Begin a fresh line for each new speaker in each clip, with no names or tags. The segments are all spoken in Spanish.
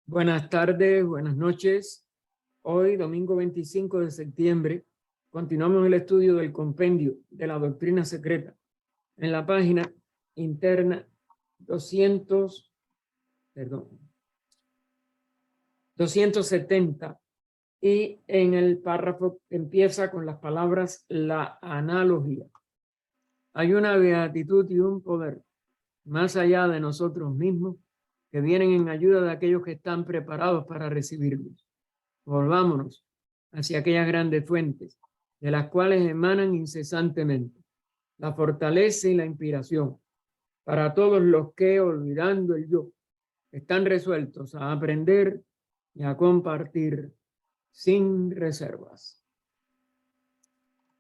Buenas tardes, buenas noches. Hoy, domingo 25 de septiembre, continuamos el estudio del compendio de la doctrina secreta en la página interna 270 y en el párrafo que empieza con las palabras la analogía. Hay una beatitud y un poder más allá de nosotros mismos que vienen en ayuda de aquellos que están preparados para recibirlos. Volvámonos hacia aquellas grandes fuentes de las cuales emanan incesantemente la fortaleza y la inspiración para todos los que, olvidando el yo, están resueltos a aprender y a compartir sin reservas.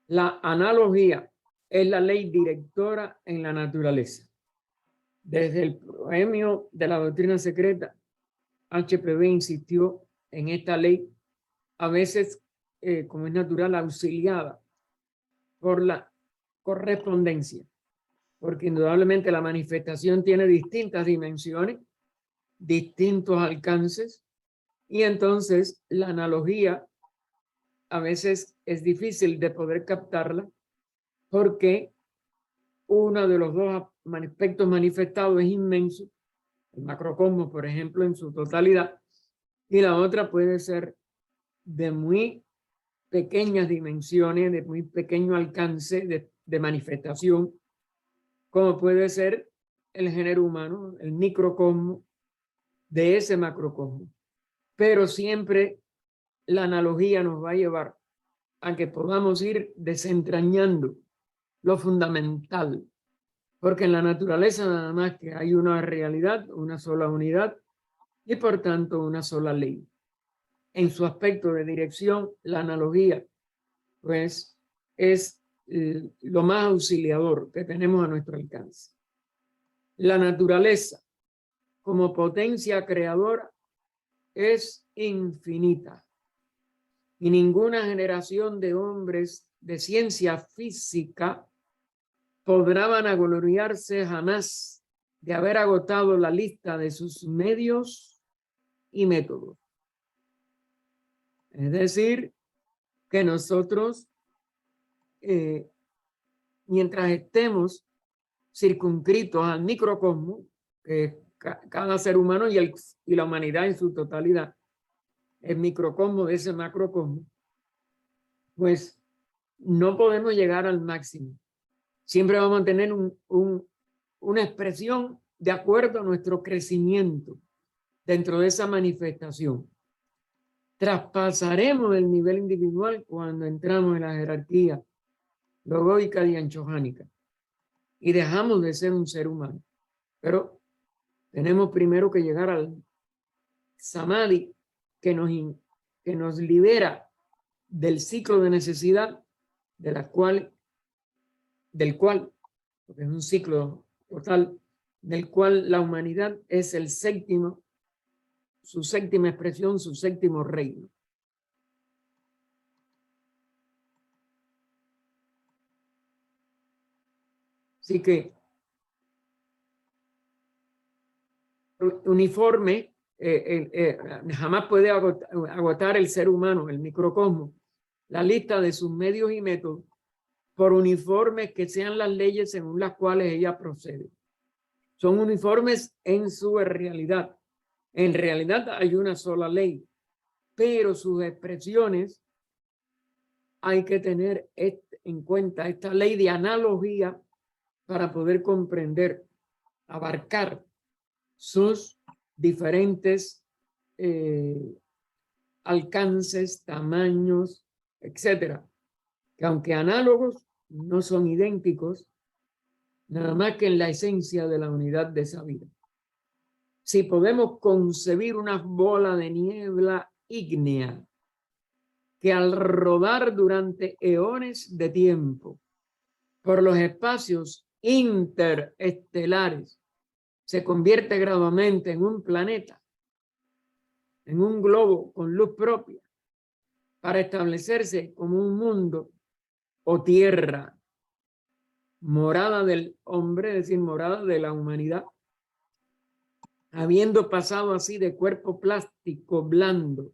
La analogía es la ley directora en la naturaleza. Desde el proemio de la doctrina secreta, HPB insistió en esta ley, a veces, como es natural, auxiliada por la correspondencia, porque indudablemente la manifestación tiene distintas dimensiones, distintos alcances, y entonces la analogía a veces es difícil de poder captarla porque uno de los dos aspectos manifestados es inmenso, el macrocosmos, por ejemplo, en su totalidad, y la otra puede ser de muy pequeñas dimensiones, de muy pequeño alcance de manifestación, como puede ser el género humano, el microcosmos de ese macrocosmos. Pero siempre la analogía nos va a llevar a que podamos ir desentrañando lo fundamental, porque en la naturaleza nada más que hay una realidad, una sola unidad y por tanto una sola ley. En su aspecto de dirección, la analogía pues es lo más auxiliador que tenemos a nuestro alcance. La naturaleza como potencia creadora es infinita y ninguna generación de hombres de ciencia física podrá vanagloriarse jamás de haber agotado la lista de sus medios y métodos. Es decir, que nosotros, mientras estemos circunscritos al microcosmos, que es cada ser humano y la humanidad en su totalidad, el microcosmos de ese macrocosmos, pues no podemos llegar al máximo. Siempre vamos a tener una expresión de acuerdo a nuestro crecimiento dentro de esa manifestación. Traspasaremos el nivel individual cuando entramos en la jerarquía logoica y anchojánica y dejamos de ser un ser humano. Pero tenemos primero que llegar al samadhi que nos libera del ciclo de necesidad del cual, porque es un ciclo total, del cual la humanidad es el séptimo, su séptima expresión, su séptimo reino. Así que uniforme, jamás puede agotar el ser humano, el microcosmos, la lista de sus medios y métodos, por uniformes que sean las leyes según las cuales ella procede. Son uniformes en su realidad. En realidad hay una sola ley, pero sus expresiones hay que tener en cuenta esta ley de analogía para poder comprender, abarcar sus diferentes alcances, tamaños, etcétera. Que aunque análogos, no son idénticos, nada más que en la esencia de la unidad de esa vida. Si podemos concebir una bola de niebla ígnea que al rodar durante eones de tiempo por los espacios interestelares se convierte gradualmente en un planeta, en un globo con luz propia, para establecerse como un mundo o tierra, morada del hombre, es decir, morada de la humanidad. habiendo pasado así de cuerpo plástico blando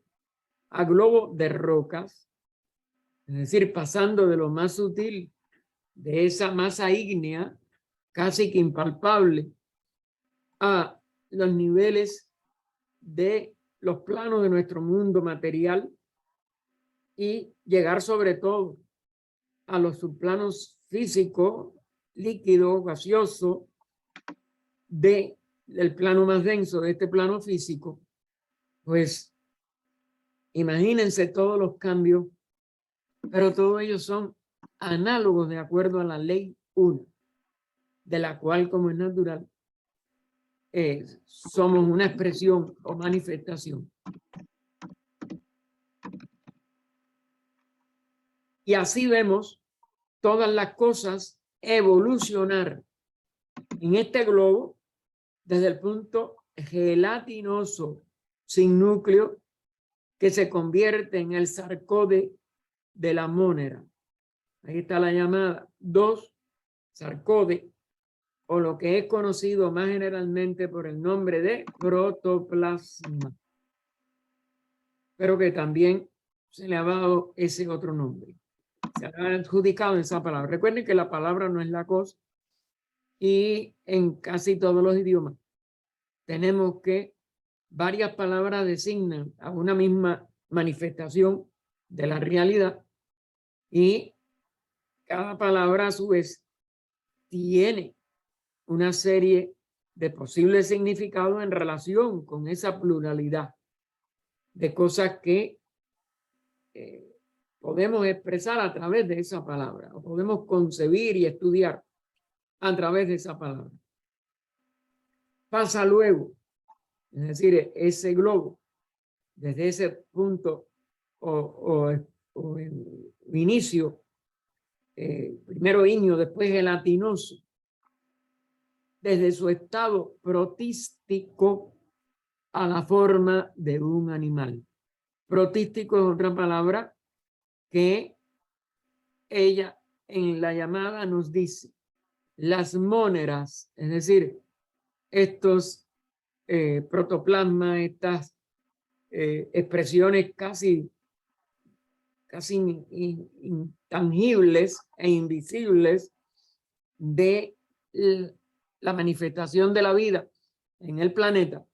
a globo de rocas, es decir, pasando de lo más sutil, de esa masa ígnea, casi que impalpable, a los niveles de los planos de nuestro mundo material y llegar sobre todo a los subplanos físicos, líquido, gaseoso, del plano más denso, de este plano físico, pues imagínense todos los cambios, pero todos ellos son análogos de acuerdo a la ley 1, de la cual, como es natural, somos una expresión o manifestación. Y así vemos todas las cosas evolucionar en este globo desde el punto gelatinoso sin núcleo que se convierte en el sarcode de la mónera. Ahí está la llamada 2, sarcode, o lo que es conocido más generalmente por el nombre de protoplasma, pero que también se le ha dado ese otro nombre. Se ha adjudicado esa palabra. Recuerden que la palabra no es la cosa, y en casi todos los idiomas tenemos que varias palabras designan a una misma manifestación de la realidad, y cada palabra a su vez tiene una serie de posibles significados en relación con esa pluralidad de cosas que podemos expresar a través de esa palabra, o podemos concebir y estudiar a través de esa palabra. Pasa luego, es decir, ese globo, desde ese punto o inicio, primero ígneo, después gelatinoso, desde su estado protístico a la forma de un animal. Protístico es otra palabra que ella en la llamada nos dice. Las móneras, es decir, estos protoplasmas, estas expresiones casi intangibles e invisibles de la manifestación de la vida en el planeta.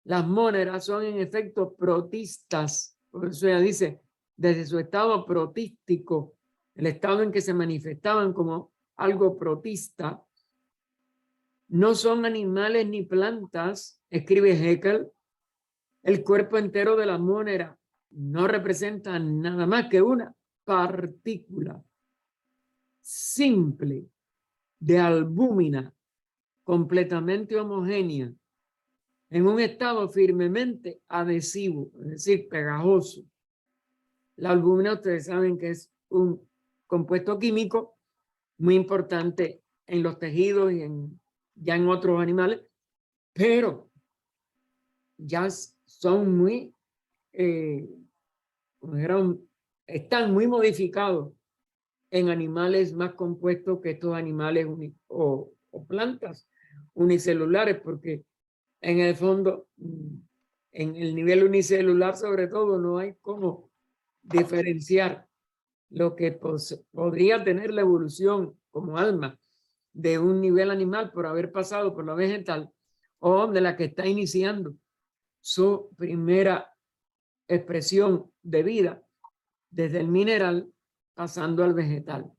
Las móneras son en efecto protistas, por eso ella dice, desde su estado protístico, el estado en que se manifestaban como algo protista, no son animales ni plantas, escribe Haeckel. El cuerpo entero de la mónera no representa nada más que una partícula simple de albúmina completamente homogénea en un estado firmemente adhesivo, es decir, pegajoso. La albúmina, ustedes saben que es un compuesto químico muy importante en los tejidos y ya en otros animales, pero ya son muy, están muy modificados en animales más compuestos que estos animales o plantas unicelulares, porque en el fondo, en el nivel unicelular sobre todo, no hay cómo diferenciar lo que podría tener la evolución como alma de un nivel animal por haber pasado por la vegetal, o de la que está iniciando su primera expresión de vida desde el mineral pasando al vegetal.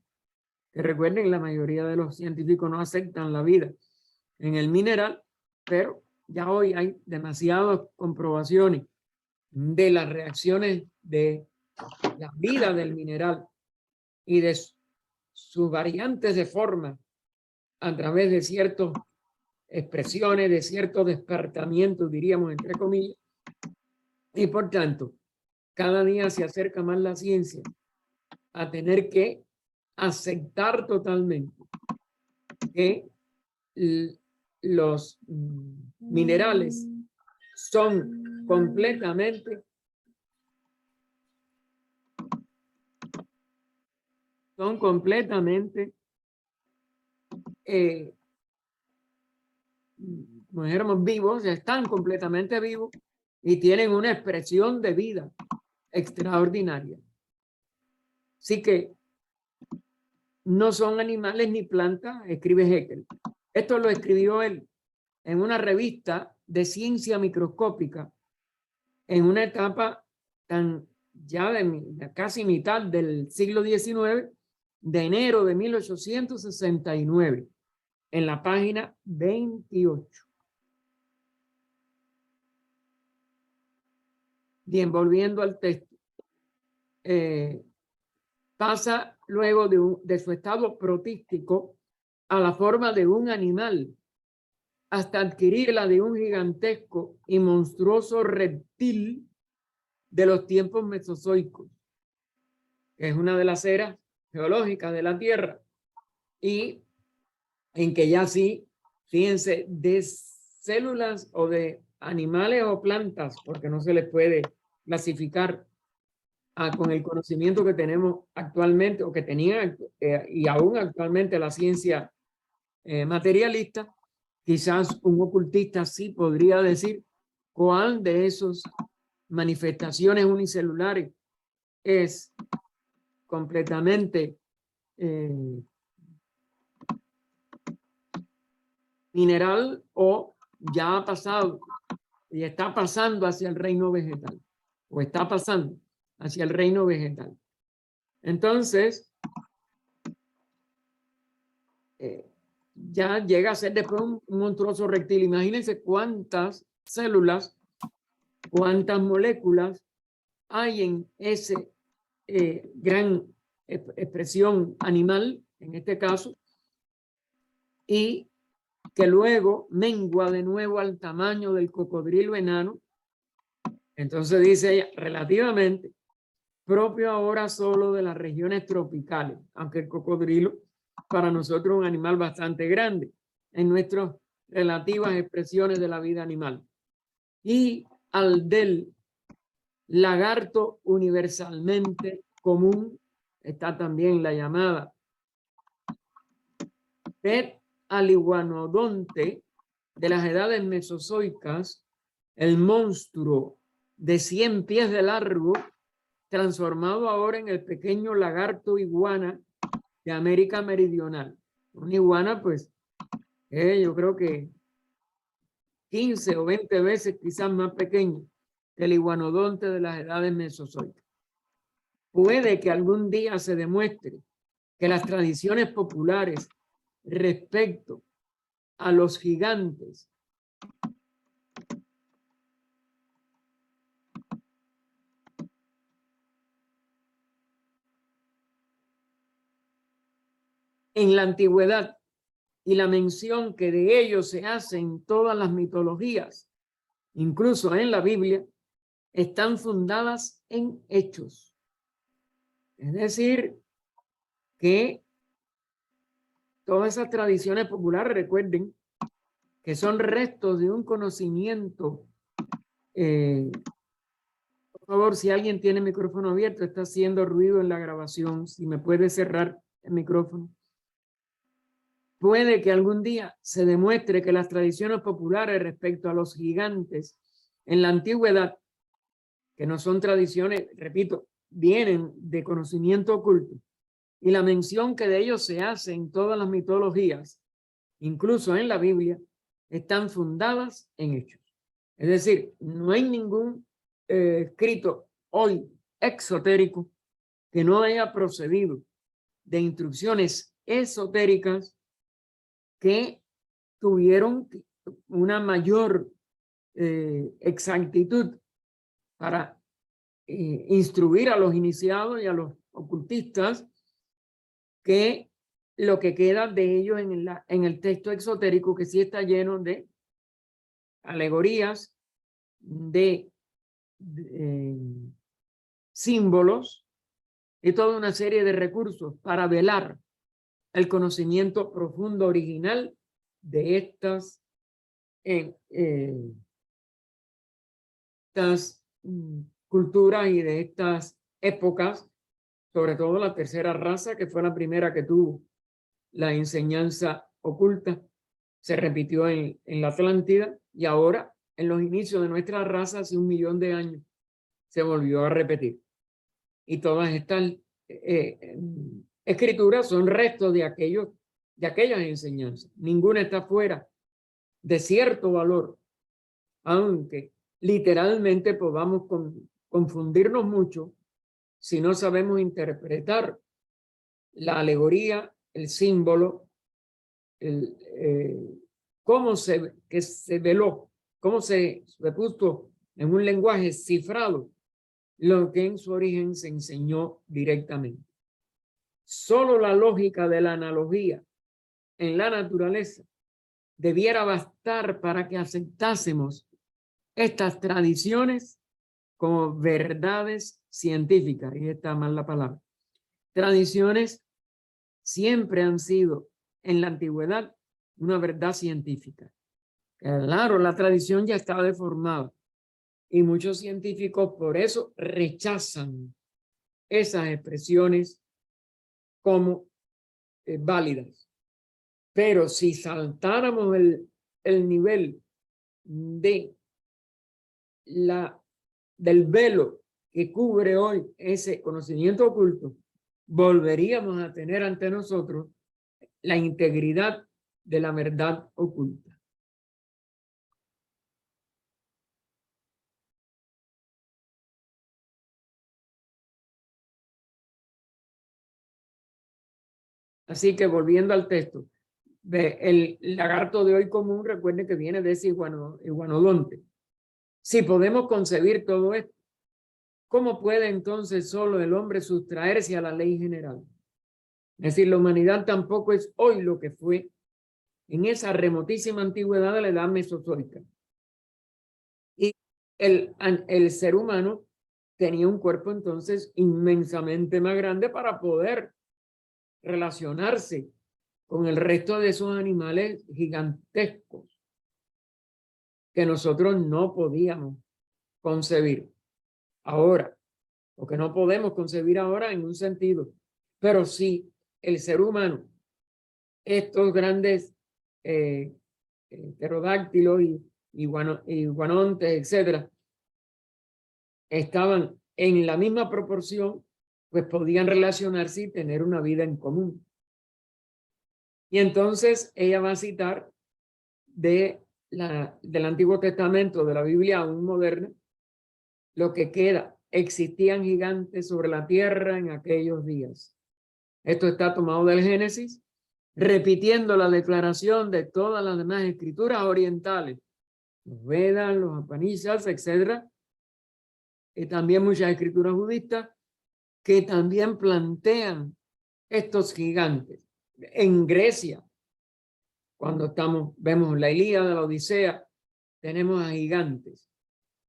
Que recuerden, la mayoría de los científicos no aceptan la vida en el mineral, pero ya hoy hay demasiadas comprobaciones de las reacciones de la vida del mineral y de sus variantes de forma a través de ciertas expresiones, de ciertos despertamientos, diríamos entre comillas, y por tanto, cada día se acerca más la ciencia a tener que aceptar totalmente que los minerales son completamente como dijéramos, vivos, están completamente vivos y tienen una expresión de vida extraordinaria. Así que no son animales ni plantas, escribe Haeckel. Esto lo escribió él en una revista de ciencia microscópica en una etapa tan ya de casi mitad del siglo XIX, de enero de 1869, en la página 28. Bien, volviendo al texto. Pasa luego de su estado protístico a la forma de un animal, hasta adquirir la de un gigantesco y monstruoso reptil de los tiempos mesozoicos, que es una de las eras geológicas de la Tierra, y en que ya sí, fíjense, de células o de animales o plantas, porque no se les puede clasificar con el conocimiento que tenemos actualmente o que tenía y aún actualmente la ciencia materialista, quizás un ocultista sí podría decir cuál de esos manifestaciones unicelulares es completamente mineral o ya ha pasado y está pasando hacia el reino vegetal o está pasando hacia el reino vegetal. Entonces, ya llega a ser después un monstruoso reptil. Imagínense cuántas células, cuántas moléculas hay en ese gran expresión animal, en este caso, y que luego mengua de nuevo al tamaño del cocodrilo enano. Entonces dice ella, relativamente propio ahora solo de las regiones tropicales, aunque el cocodrilo para nosotros es un animal bastante grande en nuestras relativas expresiones de la vida animal. Y al del lagarto universalmente común está también la llamada pet aliguanodonte de las edades mesozoicas, el monstruo de 100 pies de largo, transformado ahora en el pequeño lagarto iguana de América Meridional. Una iguana, pues, yo creo que 15 o 20 veces quizás más pequeño que el iguanodonte de las edades mesozoicas. Puede que algún día se demuestre que las tradiciones populares respecto a los gigantes en la antigüedad y la mención que de ellos se hace en todas las mitologías, incluso en la Biblia, están fundadas en hechos. Es decir, que todas esas tradiciones populares, recuerden que son restos de un conocimiento. Por favor, si alguien tiene el micrófono abierto, está haciendo ruido en la grabación, si me puede cerrar el micrófono. Puede que algún día se demuestre que las tradiciones populares respecto a los gigantes en la antigüedad, que no son tradiciones, repito, vienen de conocimiento oculto, y la mención que de ellos se hace en todas las mitologías, incluso en la Biblia, están fundadas en hechos. Es decir, no hay ningún escrito hoy exotérico que no haya procedido de instrucciones esotéricas que tuvieron una mayor exactitud para instruir a los iniciados y a los ocultistas que lo que queda de ellos en el texto exotérico, que sí está lleno de alegorías, de símbolos y toda una serie de recursos para velar el conocimiento profundo original de estas culturas y de estas épocas, sobre todo la tercera raza, que fue la primera que tuvo la enseñanza oculta, se repitió en la Atlántida y ahora en los inicios de nuestra raza hace 1 millón de años se volvió a repetir. Y todas estas escrituras son restos de aquellas enseñanzas. Ninguna está fuera de cierto valor, aunque literalmente podamos confundirnos mucho si no sabemos interpretar la alegoría, el símbolo, cómo se veló, cómo se puso en un lenguaje cifrado lo que en su origen se enseñó directamente. Solo la lógica de la analogía en la naturaleza debiera bastar para que aceptásemos estas tradiciones como verdades científicas. Ahí está mal la palabra. Tradiciones siempre han sido en la antigüedad una verdad científica. Claro, la tradición ya está deformada y muchos científicos por eso rechazan esas expresiones como válidas. Pero si saltáramos el nivel del velo que cubre hoy ese conocimiento oculto, volveríamos a tener ante nosotros la integridad de la verdad oculta. Así que volviendo al texto, el lagarto de hoy común, recuerden que viene de ese iguanodonte. Si podemos concebir todo esto, ¿cómo puede entonces solo el hombre sustraerse a la ley general? Es decir, la humanidad tampoco es hoy lo que fue en esa remotísima antigüedad de la edad mesozoica. Y el ser humano tenía un cuerpo entonces inmensamente más grande para poder relacionarse con el resto de esos animales gigantescos que nosotros no podíamos concebir ahora, o que no podemos concebir ahora en un sentido, pero sí el ser humano, estos grandes pterodáctilos y iguanodontes, etcétera, estaban en la misma proporción, pues podían relacionarse y tener una vida en común. Y entonces ella va a citar del Antiguo Testamento, de la Biblia aún moderna, lo que queda: existían gigantes sobre la tierra en aquellos días. Esto está tomado del Génesis, repitiendo la declaración de todas las demás escrituras orientales, los Vedas, los Upanishads, etcétera, y también muchas escrituras budistas que también plantean estos gigantes. En Grecia, cuando vemos la Ilíada, la Odisea, tenemos a gigantes,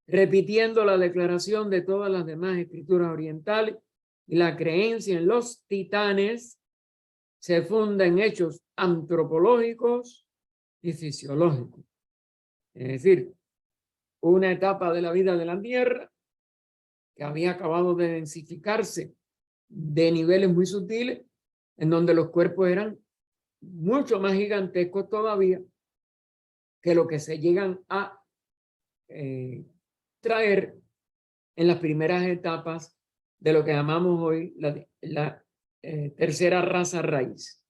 repitiendo la declaración de todas las demás escrituras orientales, y la creencia en los titanes se funda en hechos antropológicos y fisiológicos. Es decir, una etapa de la vida de la Tierra que había acabado de densificarse de niveles muy sutiles, en donde los cuerpos eran mucho más gigantescos todavía que lo que se llegan a traer en las primeras etapas de lo que llamamos hoy la tercera raza raíz.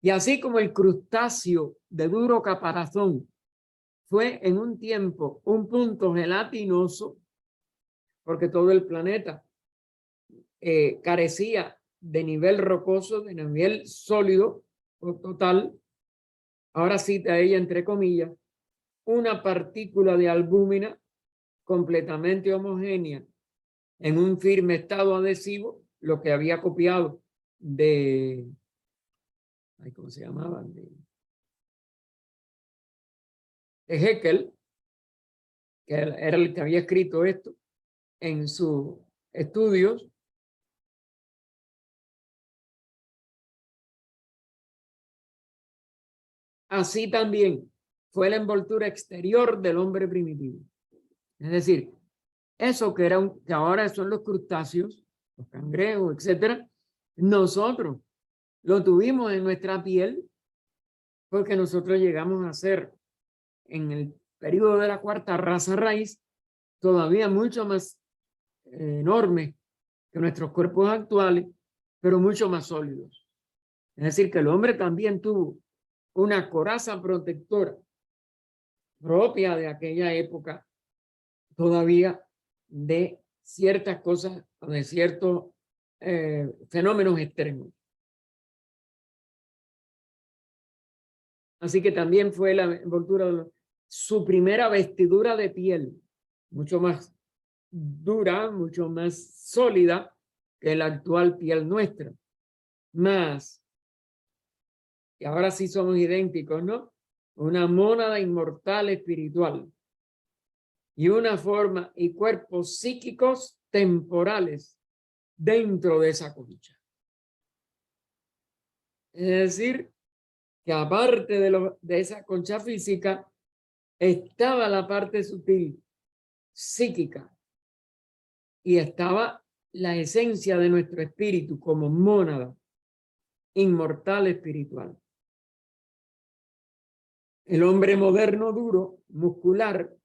Y así como el crustáceo de duro caparazón fue en un tiempo un punto gelatinoso, porque todo el planeta carecía de nivel rocoso, de nivel sólido o total, ahora cita ella entre comillas, una partícula de albúmina completamente homogénea en un firme estado adhesivo, lo que había copiado de, ¿cómo se llamaba? De Haeckel, que era el que había escrito esto en sus estudios. Así también fue la envoltura exterior del hombre primitivo. Es decir, eso que ahora son los crustáceos, los cangrejos, etcétera, nosotros lo tuvimos en nuestra piel porque nosotros llegamos a ser, en el periodo de la cuarta raza raíz, todavía mucho más enorme que nuestros cuerpos actuales, pero mucho más sólidos. Es decir, que el hombre también tuvo una coraza protectora propia de aquella época, todavía de ciertas cosas, de ciertos fenómenos extremos. Así que también fue la envoltura, su primera vestidura de piel, mucho más dura, mucho más sólida que la actual piel nuestra. Más, y ahora sí somos idénticos, ¿no? Una mónada inmortal espiritual y una forma y cuerpos psíquicos temporales dentro de esa concha. Es decir, que aparte de esa concha física, estaba la parte sutil, psíquica, y estaba la esencia de nuestro espíritu como mónada inmortal espiritual. El hombre moderno duro, muscular,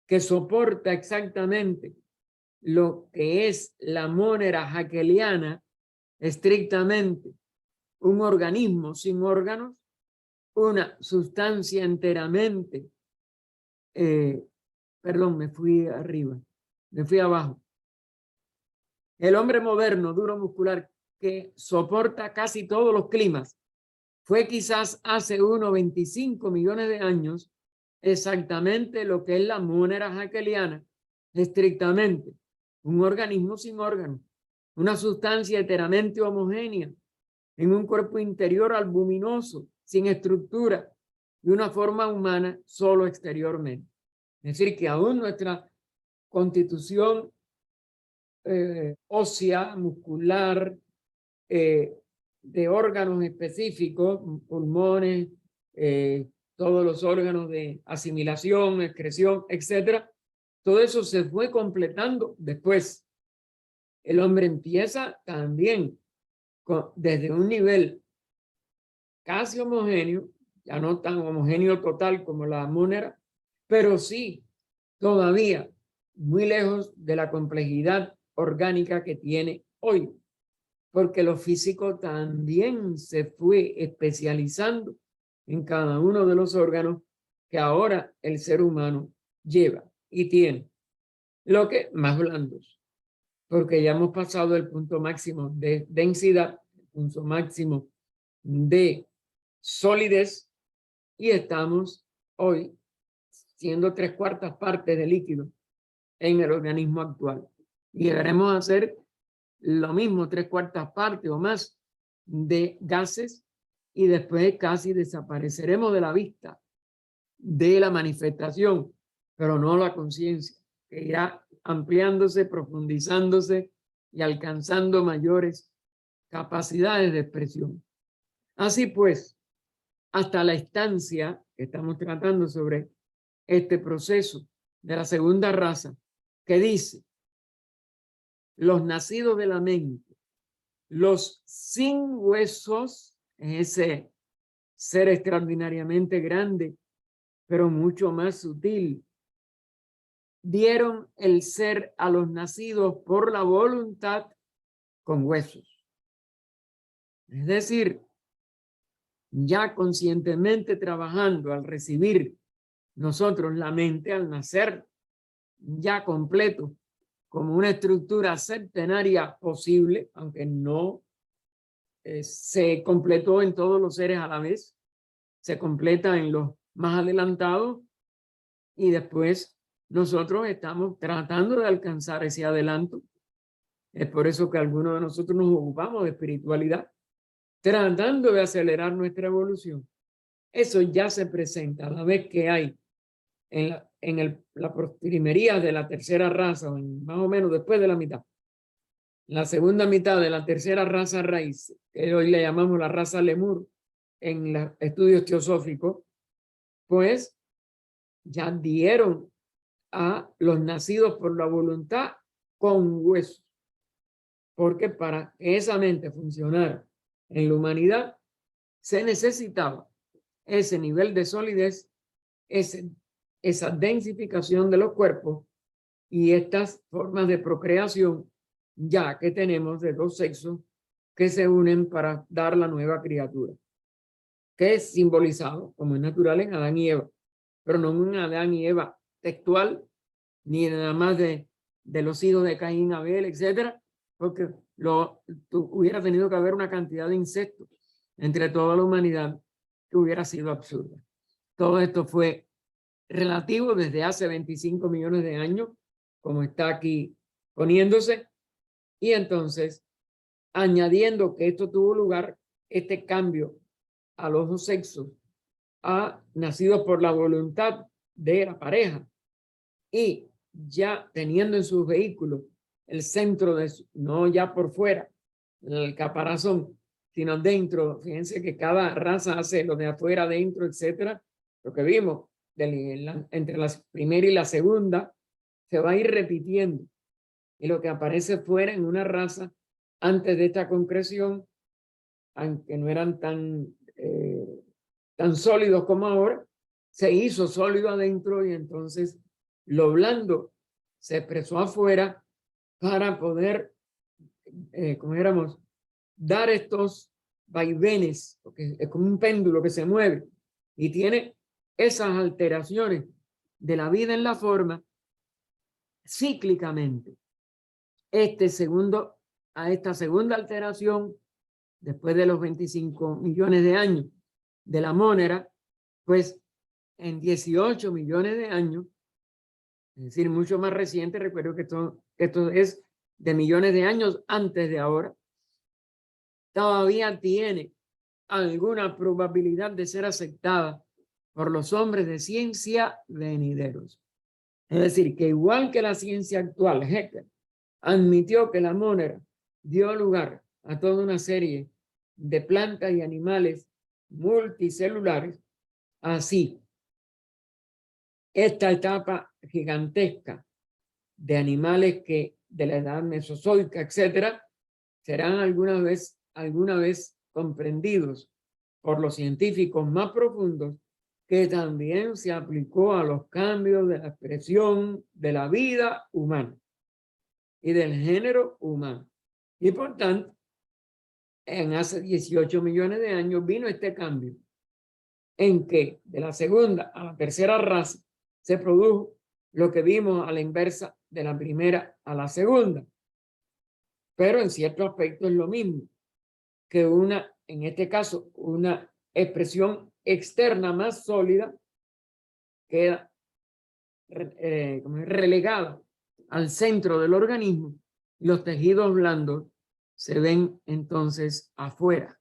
que soporta exactamente lo que es la mónera haeceliana, estrictamente un organismo sin órganos, una sustancia enteramente, perdón, me fui arriba, me fui abajo. El hombre moderno, duro, muscular, que soporta casi todos los climas, fue quizás hace unos 25 millones de años exactamente lo que es la mónera haeceliana, estrictamente un organismo sin órganos, una sustancia enteramente homogénea en un cuerpo interior albuminoso, sin estructura y una forma humana solo exteriormente. Es decir, que aún nuestra constitución ósea, muscular, de órganos específicos, pulmones, todos los órganos de asimilación, excreción, etcétera, todo eso se fue completando después. El hombre empieza también desde un nivel casi homogéneo, ya no tan homogéneo total como la mónera, pero sí todavía muy lejos de la complejidad orgánica que tiene hoy, porque lo físico también se fue especializando en cada uno de los órganos que ahora el ser humano lleva y tiene, lo que más blandos, porque ya hemos pasado el punto máximo de densidad, el punto máximo de solidez, y estamos hoy siendo 3/4 partes de líquido en el organismo actual. Y llegaremos a hacer lo mismo, 3/4 partes o más de gases, y después casi desapareceremos de la vista de la manifestación, pero no la conciencia, que irá ampliándose, profundizándose y alcanzando mayores capacidades de expresión. Así pues, hasta la estancia que estamos tratando sobre este proceso de la segunda raza, que dice: los nacidos de la mente, los sin huesos, ese ser extraordinariamente grande, pero mucho más sutil, dieron el ser a los nacidos por la voluntad con huesos. Es decir, ya conscientemente trabajando al recibir nosotros la mente, al nacer ya completo, como una estructura septenaria posible, aunque no se completó en todos los seres a la vez, se completa en los más adelantados, y después nosotros estamos tratando de alcanzar ese adelanto. Es por eso que algunos de nosotros nos ocupamos de espiritualidad, tratando de acelerar nuestra evolución. Eso ya se presenta a la vez que hay en la primería de la tercera raza, más o menos después de la mitad. La segunda mitad de la tercera raza raíz, que hoy le llamamos la raza Lemur en los estudios teosóficos, pues ya dieron a los nacidos por la voluntad con huesos, porque para que esa mente funcionara en la humanidad se necesitaba ese nivel de solidez, esa densificación de los cuerpos y estas formas de procreación ya que tenemos de dos sexos que se unen para dar la nueva criatura, que es simbolizado, como es natural, en Adán y Eva, pero no en un Adán y Eva textual, ni nada más de los hijos de Caín, Abel, etcétera, porque hubiera tenido que haber una cantidad de incesto entre toda la humanidad que hubiera sido absurda. Todo esto fue relativo desde hace 25 millones de años, como está aquí poniéndose, y entonces, añadiendo que esto tuvo lugar, este cambio a los dos sexos ha nacido por la voluntad de la pareja y ya teniendo en sus vehículos el centro de no ya por fuera, el caparazón, sino dentro. Fíjense que cada raza hace lo de afuera, adentro, etcétera. Lo que vimos entre la primera y la segunda se va a ir repitiendo. Y lo que aparece fuera en una raza antes de esta concreción, aunque no eran tan sólidos como ahora, se hizo sólido adentro y entonces lo blando se expresó afuera para poder, como éramos, dar estos vaivenes, porque es como un péndulo que se mueve y tiene esas alteraciones de la vida en la forma cíclicamente. A esta segunda alteración, después de los 25 millones de años de la Monera, pues en 18 millones de años, es decir, mucho más reciente, recuerdo que esto es de millones de años antes de ahora, todavía tiene alguna probabilidad de ser aceptada por los hombres de ciencia venideros. Es decir, que igual que la ciencia actual, Haeckel admitió que la Monera dio lugar a toda una serie de plantas y animales multicelulares, así esta etapa gigantesca de animales que de la edad mesozoica, etcétera, serán alguna vez comprendidos por los científicos más profundos, que también se aplicó a los cambios de la expresión de la vida humana y del género humano. Y por tanto, en hace 18 millones de años vino este cambio en que de la segunda a la tercera raza se produjo lo que vimos a la inversa de la primera a la segunda. Pero en cierto aspecto es lo mismo que en este caso, una expresión externa más sólida queda relegada al centro del organismo y los tejidos blandos se ven entonces afuera.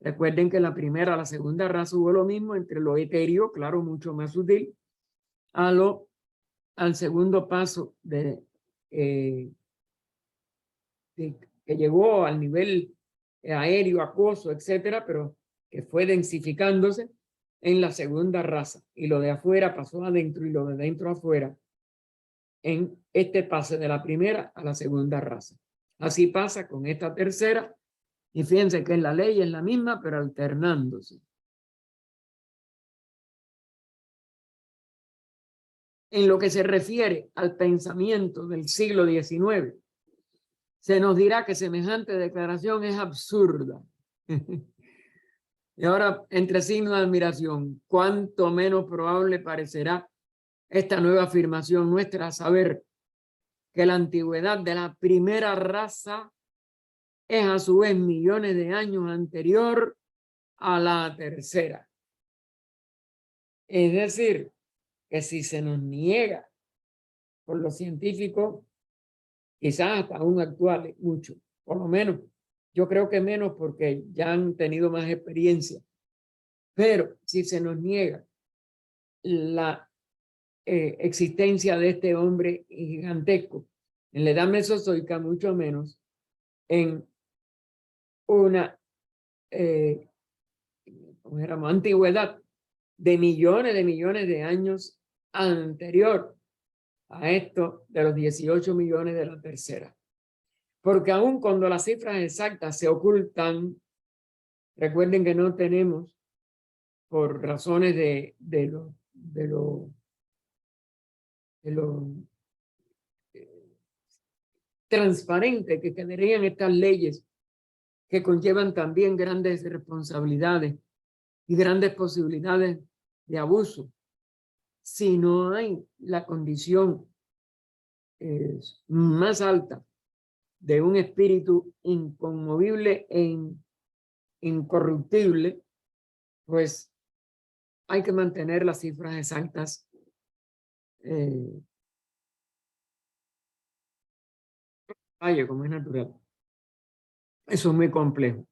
Recuerden que en la primera a la segunda raza hubo lo mismo entre lo etéreo, claro, mucho más sutil, al segundo paso que llegó al nivel aéreo, acuoso, etcétera, pero que fue densificándose en la segunda raza. Y lo de afuera pasó adentro y lo de dentro afuera en este pase de la primera a la segunda raza. Así pasa con esta tercera. Y fíjense que en la ley es la misma, pero alternándose. En lo que se refiere al pensamiento del siglo XIX, se nos dirá que semejante declaración es absurda. Y ahora, entre signos de admiración, cuánto menos probable parecerá esta nueva afirmación nuestra, saber que la antigüedad de la primera raza es a su vez millones de años anterior a la tercera. Es decir, que si se nos niega por los científicos, quizás hasta aún actuales, mucho, por lo menos, yo creo que menos porque ya han tenido más experiencia, pero si se nos niega la existencia de este hombre gigantesco en la edad mesozoica, mucho menos en una antigüedad de millones de años anterior a esto de los 18 millones de la tercera. Porque aun cuando las cifras exactas se ocultan, recuerden que no tenemos por razones de lo transparente que quedarían estas leyes, que conllevan también grandes responsabilidades y grandes posibilidades de abuso. Si no hay la condición más alta de un espíritu inconmovible e incorruptible, pues hay que mantener las cifras exactas como es natural. Eso es muy complejo.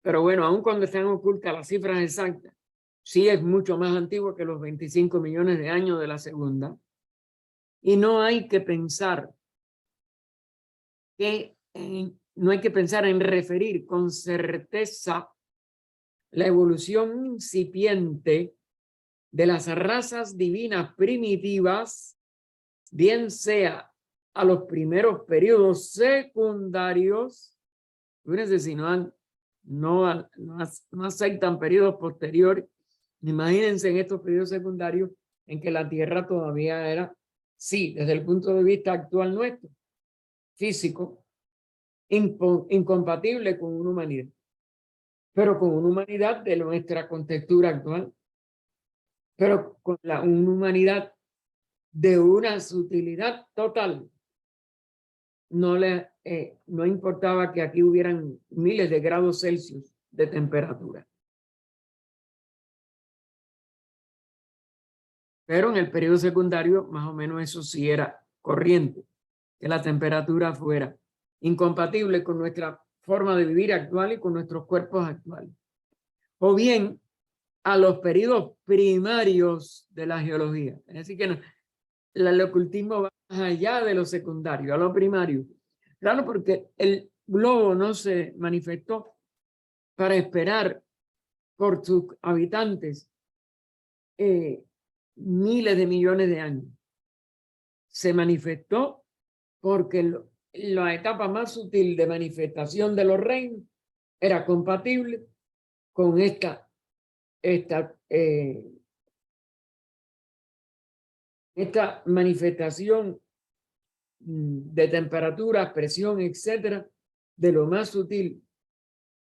Pero bueno, aun cuando están ocultas las cifras exactas, sí es mucho más antiguo que los 25 millones de años de la segunda. Y no hay que pensar en referir con certeza la evolución incipiente de las razas divinas primitivas, bien sea a los primeros periodos secundarios. Fíjense, si no aceptan periodos posteriores, imagínense en estos periodos secundarios en que la Tierra todavía era, sí, desde el punto de vista actual nuestro, físico, incompatible con una humanidad, pero con una humanidad de nuestra contextura actual, pero con una humanidad de una sutilidad total. No importaba que aquí hubieran miles de grados Celsius de temperatura. Pero en el periodo secundario, más o menos eso sí era corriente, que la temperatura fuera incompatible con nuestra forma de vivir actual y con nuestros cuerpos actuales. O bien a los periodos primarios de la geología. Es decir, que el ocultismo va más allá de lo secundario, a lo primario. Claro, porque el globo no se manifestó para esperar por sus habitantes miles de millones de años. Se manifestó porque la etapa más sutil de manifestación de los reinos era compatible con esta manifestación de temperatura, presión, etcétera, de lo más sutil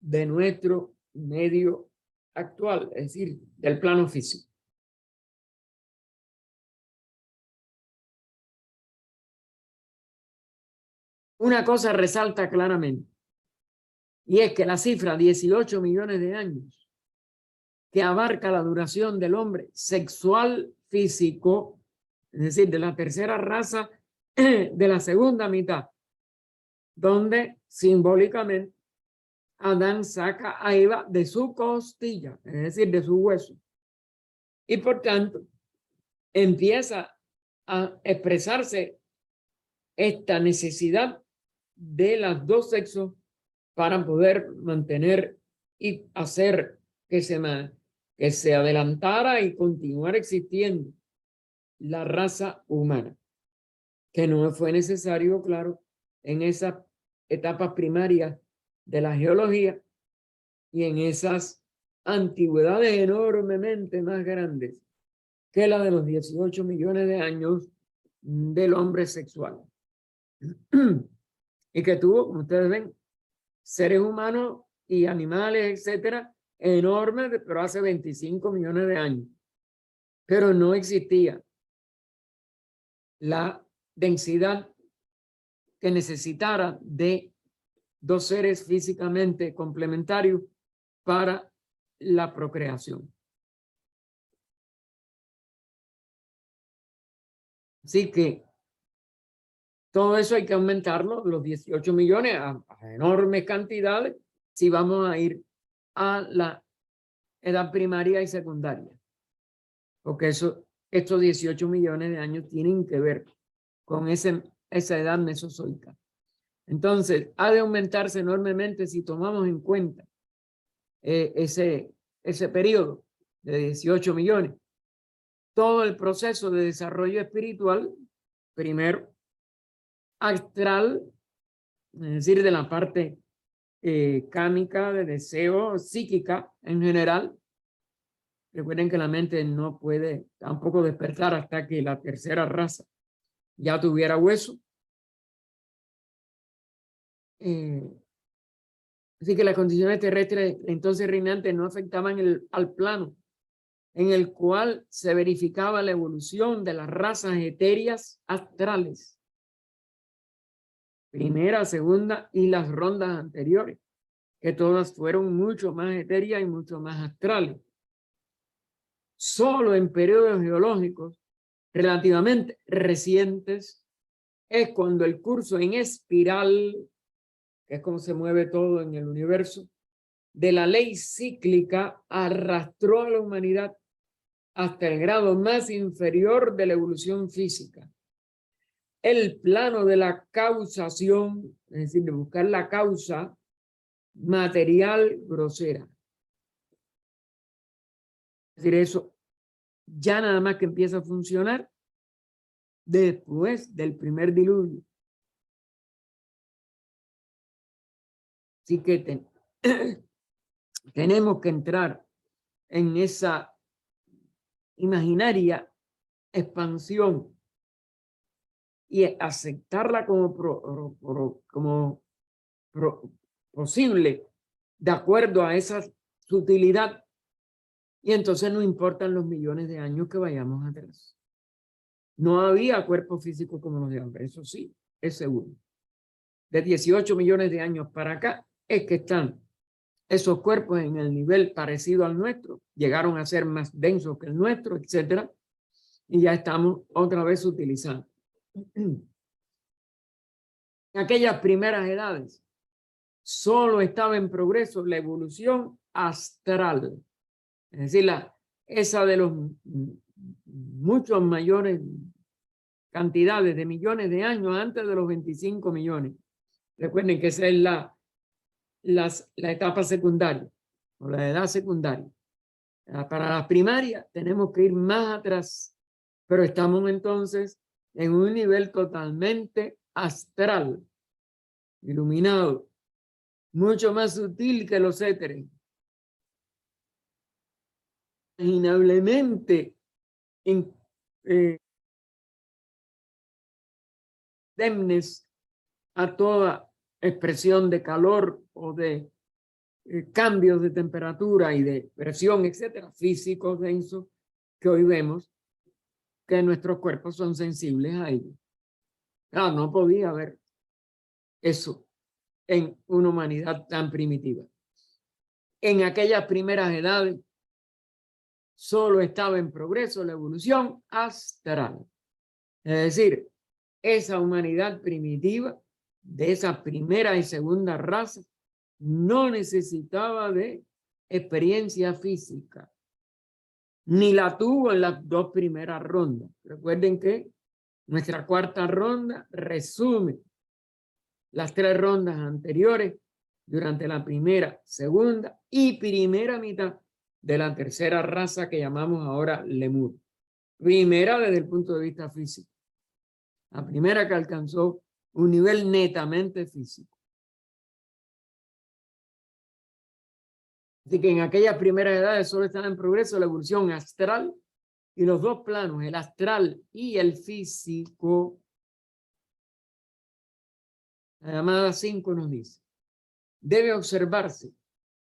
de nuestro medio actual, es decir, del plano físico. Una cosa resalta claramente, y es que la cifra 18 millones de años, que abarca la duración del hombre sexual físico, es decir, de la tercera raza de la segunda mitad, donde simbólicamente Adán saca a Eva de su costilla, es decir, de su hueso. Y por tanto, empieza a expresarse esta necesidad de los dos sexos para poder mantener y hacer que se adelantara y continuar existiendo la raza humana, que no fue necesario, claro, en esas etapas primarias de la geología y en esas antigüedades enormemente más grandes que la de los 18 millones de años del hombre sexual. Y que tuvo, como ustedes ven, seres humanos y animales, etcétera, enormes, pero hace 25 millones de años. Pero no existía la densidad que necesitara de dos seres físicamente complementarios para la procreación. Así que todo eso hay que aumentarlo, los 18 millones, a enormes cantidades, si vamos a ir a la edad primaria y secundaria. Porque estos 18 millones de años tienen que ver con esa edad mesozoica. Entonces, ha de aumentarse enormemente si tomamos en cuenta ese periodo de 18 millones. Todo el proceso de desarrollo espiritual, primero astral, es decir, de la parte cámica, de deseo, psíquica en general, Recuerden que la mente no puede tampoco despertar hasta que la tercera raza ya tuviera hueso. Así que las condiciones terrestres entonces reinantes no afectaban al plano en el cual se verificaba la evolución de las razas etéreas astrales. Primera, segunda y las rondas anteriores, que todas fueron mucho más etéreas y mucho más astrales. Solo en periodos geológicos relativamente recientes es cuando el curso en espiral, que es como se mueve todo en el universo, de la ley cíclica arrastró a la humanidad hasta el grado más inferior de la evolución física. El plano de la causación, es decir, de buscar la causa material grosera. Es decir, eso ya nada más que empieza a funcionar después del primer diluvio. Así que tenemos que entrar en esa imaginaria expansión y aceptarla como posible de acuerdo a esa sutilidad, y entonces no importan los millones de años que vayamos atrás. No había cuerpo físico como los de hombre, eso sí, es seguro. De 18 millones de años para acá es que están esos cuerpos en el nivel parecido al nuestro, llegaron a ser más densos que el nuestro, etcétera, y ya estamos otra vez utilizando. En aquellas primeras edades solo estaba en progreso la evolución astral, es decir, esa de los muchos mayores cantidades de millones de años antes de los 25 millones. Recuerden que esa es la etapa secundaria o la edad secundaria. Para las primarias tenemos que ir más atrás, pero estamos entonces en un nivel totalmente astral, iluminado, mucho más sutil que los éteres. Imaginablemente indemnes a toda expresión de calor o de cambios de temperatura y de presión, etcétera, físicos densos que hoy vemos que nuestros cuerpos son sensibles a ellos. Claro, no podía haber eso en una humanidad tan primitiva. En aquellas primeras edades solo estaba en progreso la evolución astral. Es decir, esa humanidad primitiva de esa primera y segunda raza no necesitaba de experiencia física, ni la tuvo en las dos primeras rondas. Recuerden que nuestra cuarta ronda resume las tres rondas anteriores durante la primera, segunda y primera mitad de la tercera raza que llamamos ahora Lemur. Primera desde el punto de vista físico. La primera que alcanzó un nivel netamente físico. Así que en aquellas primeras edades solo estaba en progreso la evolución astral y los dos planos, el astral y el físico. La llamada 5 nos dice, debe observarse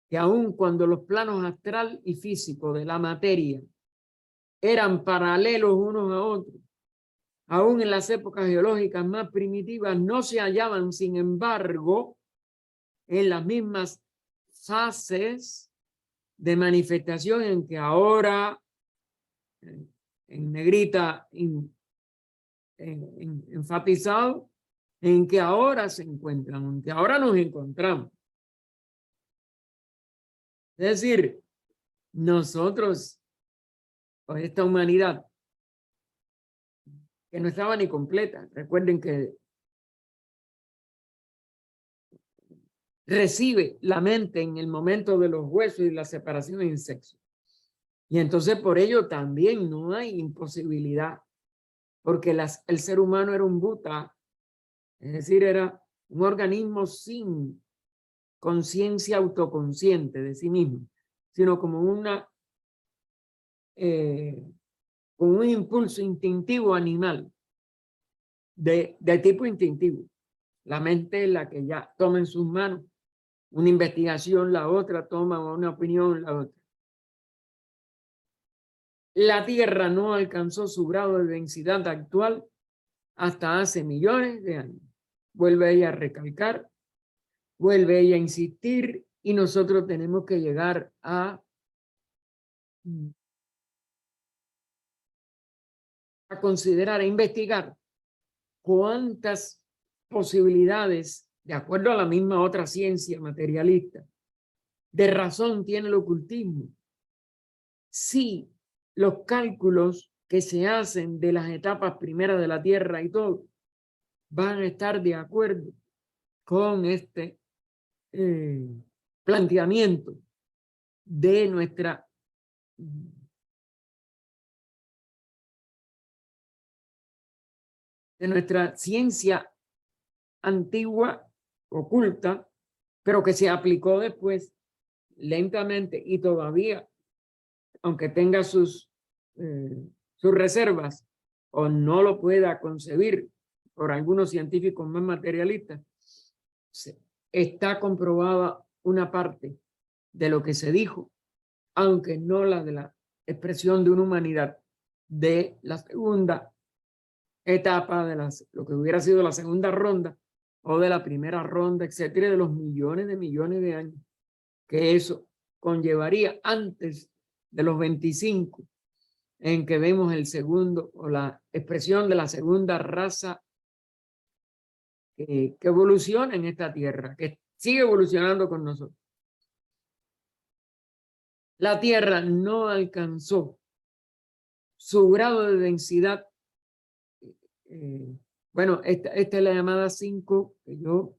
que aun cuando los planos astral y físico de la materia eran paralelos unos a otros, aún en las épocas geológicas más primitivas no se hallaban, sin embargo, en las mismas fases de manifestación en que ahora, en negrita enfatizado, en que ahora se encuentran, en que ahora nos encontramos. Es decir, nosotros, o esta humanidad, que no estaba ni completa, recuerden que recibe la mente en el momento de los huesos y la separación en sexo. Y entonces por ello también no hay imposibilidad, porque el ser humano era un buta, es decir, era un organismo sin conciencia autoconsciente de sí mismo, sino como una con un impulso instintivo animal, de tipo instintivo. La mente es la que ya toma en sus manos una investigación, la otra toma una opinión, la otra. La Tierra no alcanzó su grado de densidad actual hasta hace millones de años. Vuelve ella a recalcar, vuelve ella a insistir, y nosotros tenemos que llegar a considerar, a investigar cuántas posibilidades, de acuerdo a la misma otra ciencia materialista, de razón tiene el ocultismo. Si los cálculos que se hacen de las etapas primeras de la Tierra y todo van a estar de acuerdo con este planteamiento de nuestra ciencia antigua, oculta, pero que se aplicó después lentamente y todavía, aunque tenga sus reservas o no lo pueda concebir por algunos científicos más materialistas, está comprobada una parte de lo que se dijo, aunque no la de la expresión de una humanidad de la segunda etapa de lo que hubiera sido la segunda ronda o de la primera ronda, etcétera, de los millones de años que eso conllevaría antes de los 25 en que vemos el segundo o la expresión de la segunda raza que evoluciona en esta tierra, que sigue evolucionando con nosotros. La Tierra no alcanzó su grado de densidad. Bueno, esta es la llamada 5, que yo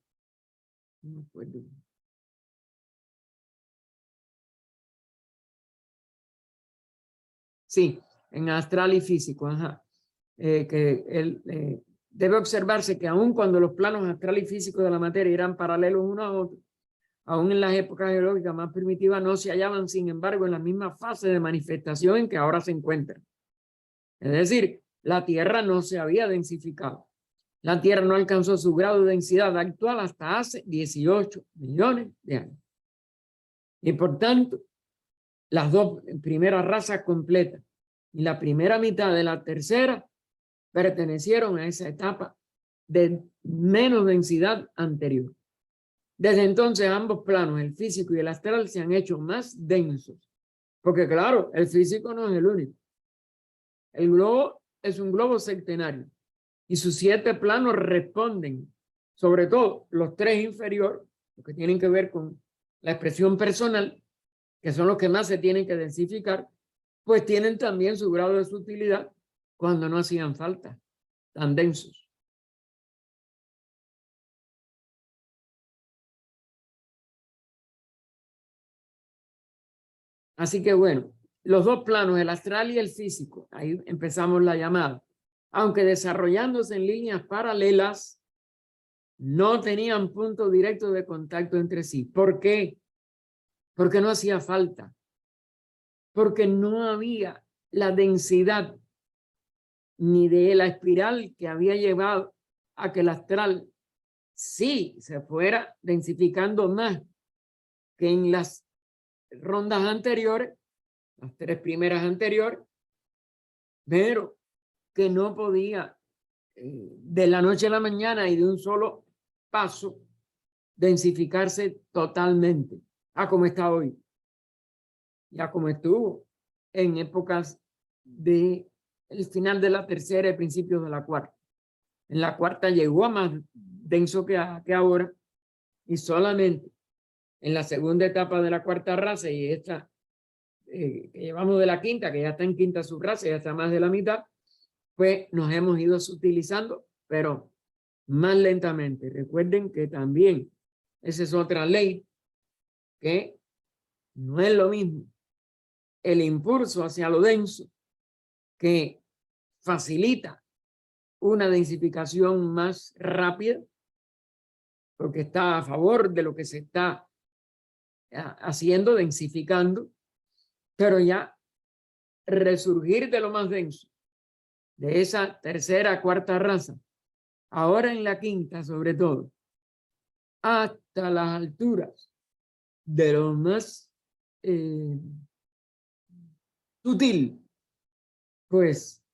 no me acuerdo. Sí, en astral y físico, ajá. Debe observarse que aun cuando los planos astral y físico de la materia eran paralelos uno a otro, aún en las épocas geológicas más primitivas no se hallaban, sin embargo, en la misma fase de manifestación en que ahora se encuentran. Es decir, la Tierra no se había densificado. La Tierra no alcanzó su grado de densidad actual hasta hace 18 millones de años. Y por tanto, las dos primeras razas completas y la primera mitad de la tercera pertenecieron a esa etapa de menos densidad anterior. Desde entonces ambos planos, el físico y el astral, se han hecho más densos. Porque claro, el físico no es el único. El globo es un globo centenario y sus 7 planos responden, sobre todo los 3 inferiores, los que tienen que ver con la expresión personal, que son los que más se tienen que densificar, pues tienen también su grado de sutilidad cuando no hacían falta, tan densos. Así que bueno, los dos planos, el astral y el físico, ahí empezamos la llamada, aunque desarrollándose en líneas paralelas, no tenían punto directo de contacto entre sí. ¿Por qué? Porque no hacía falta, porque no había la densidad ni de la espiral que había llevado a que el astral sí se fuera densificando más que en las rondas anteriores, las 3 primeras anteriores, pero que no podía de la noche a la mañana y de un solo paso densificarse totalmente a como está hoy, ya como estuvo en épocas de el final de la tercera y principios de la cuarta. En la cuarta llegó a más denso que ahora, y solamente en la segunda etapa de la cuarta raza y esta que llevamos de la quinta, que ya está en quinta subraza, ya está más de la mitad, pues nos hemos ido sutilizando, pero más lentamente. Recuerden que también esa es otra ley, que no es lo mismo el impulso hacia lo denso, que facilita una densificación más rápida, porque está a favor de lo que se está haciendo, densificando, pero ya resurgir de lo más denso, de esa tercera, cuarta raza, ahora en la quinta sobre todo, hasta las alturas de lo más sutil, pues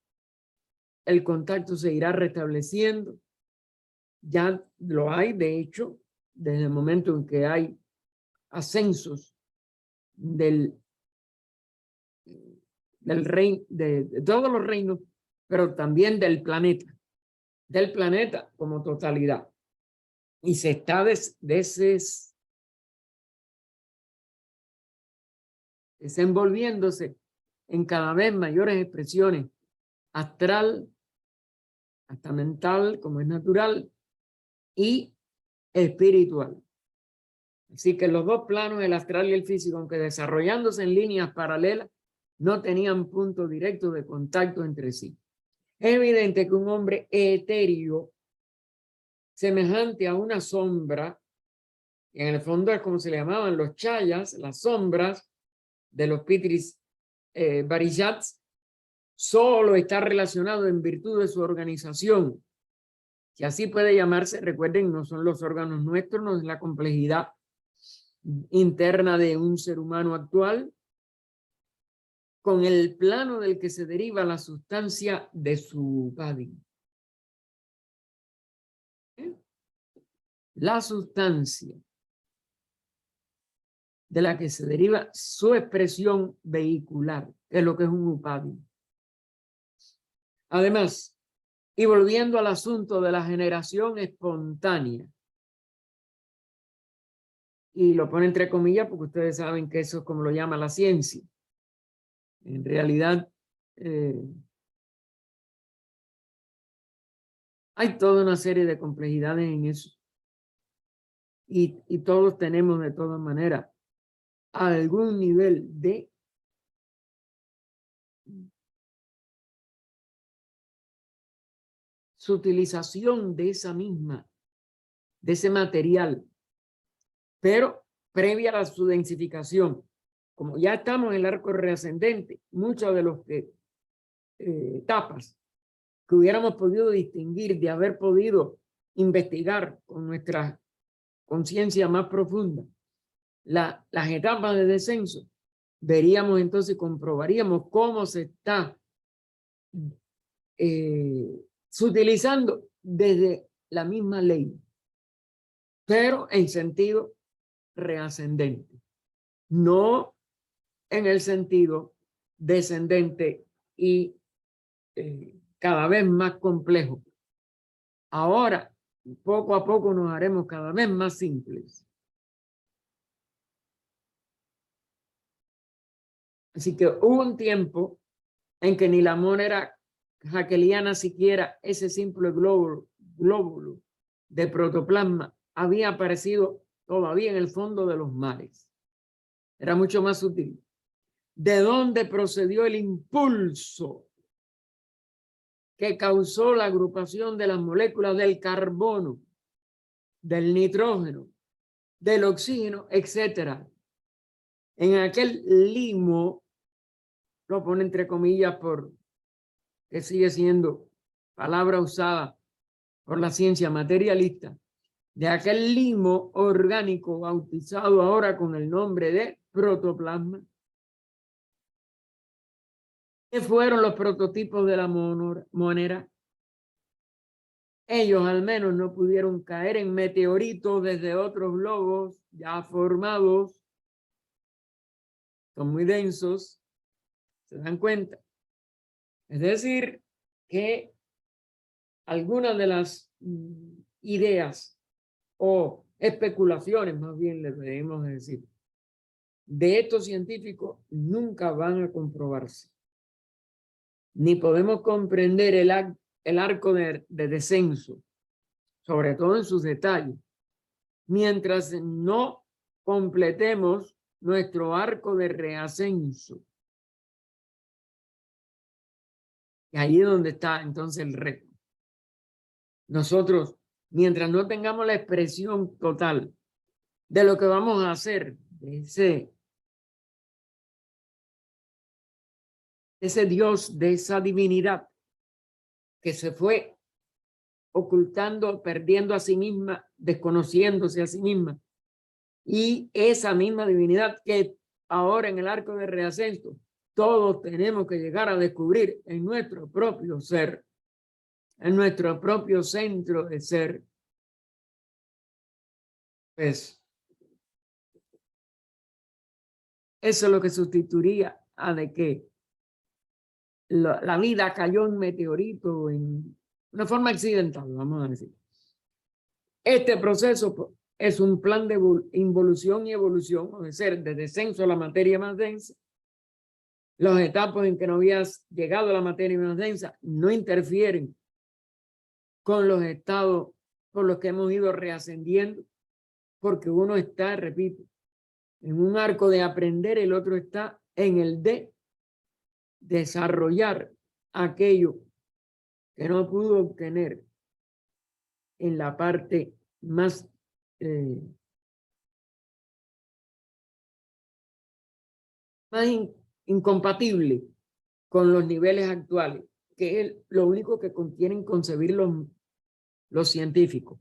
el contacto se irá restableciendo. Ya lo hay, de hecho, desde el momento en que hay ascensos del reino, de todos los reinos, pero también del planeta como totalidad. Y se está desenvolviéndose en cada vez mayores expresiones astral, hasta mental, como es natural, y espiritual. Así que los dos planos, el astral y el físico, aunque desarrollándose en líneas paralelas, no tenían punto directo de contacto entre sí. Es evidente que un hombre etéreo, semejante a una sombra, en el fondo es como se le llamaban los chayas, las sombras de los pitris varishats, solo está relacionado en virtud de su organización. Si así puede llamarse, recuerden, no son los órganos nuestros, no es la complejidad interna de un ser humano actual, con el plano del que se deriva la sustancia de su body. La sustancia de la que se deriva su expresión vehicular, que es lo que es un upadi. Además, y volviendo al asunto de la generación espontánea, y lo pone entre comillas porque ustedes saben que eso es como lo llama la ciencia. En realidad, hay toda una serie de complejidades en eso. Y todos tenemos de todas maneras algún nivel de su utilización de esa misma, de ese material, pero previa a su densificación. Como ya estamos en el arco reascendente, muchos de los etapas que hubiéramos podido distinguir de haber podido investigar con nuestra conciencia más profunda, las etapas de descenso, veríamos entonces, comprobaríamos cómo se está utilizando desde la misma ley, pero en sentido reascendente, no en el sentido descendente y cada vez más complejo. Ahora, poco a poco nos haremos cada vez más simples. Así que hubo un tiempo en que ni la moneda hackeliana siquiera ese simple glóbulo de protoplasma había aparecido todavía en el fondo de los mares. Era mucho más sutil. ¿De dónde procedió el impulso que causó la agrupación de las moléculas del carbono, del nitrógeno, del oxígeno, etcétera? En aquel limo, lo pone entre comillas por que sigue siendo palabra usada por la ciencia materialista, de aquel limo orgánico bautizado ahora con el nombre de protoplasma. ¿Qué fueron los prototipos de la monera? Ellos al menos no pudieron caer en meteoritos desde otros globos ya formados. Son muy densos, ¿se dan cuenta? Es decir, que algunas de las ideas o especulaciones, más bien les debemos decir, de estos científicos nunca van a comprobarse. Ni podemos comprender el arco de descenso, sobre todo en sus detalles, mientras no completemos nuestro arco de reascenso. Y ahí es donde está entonces el reto. Nosotros, mientras no tengamos la expresión total de lo que vamos a hacer, de ese Dios, de esa divinidad que se fue ocultando, perdiendo a sí misma, desconociéndose a sí misma. Y esa misma divinidad que ahora en el arco de reascenso todos tenemos que llegar a descubrir en nuestro propio ser, en nuestro propio centro de ser. Pues eso es lo que sustituiría a de que la vida cayó en meteorito en una forma accidental, vamos a decir. Este proceso es un plan de involución y evolución, es decir, de descenso a la materia más densa. Los etapas en que no habías llegado a la materia más densa no interfieren con los estados por los que hemos ido reascendiendo, porque uno está, repito, en un arco de aprender, el otro está en el de desarrollar aquello que no pudo obtener en la parte más más incompatible con los niveles actuales, que es lo único que quieren concebir los científicos.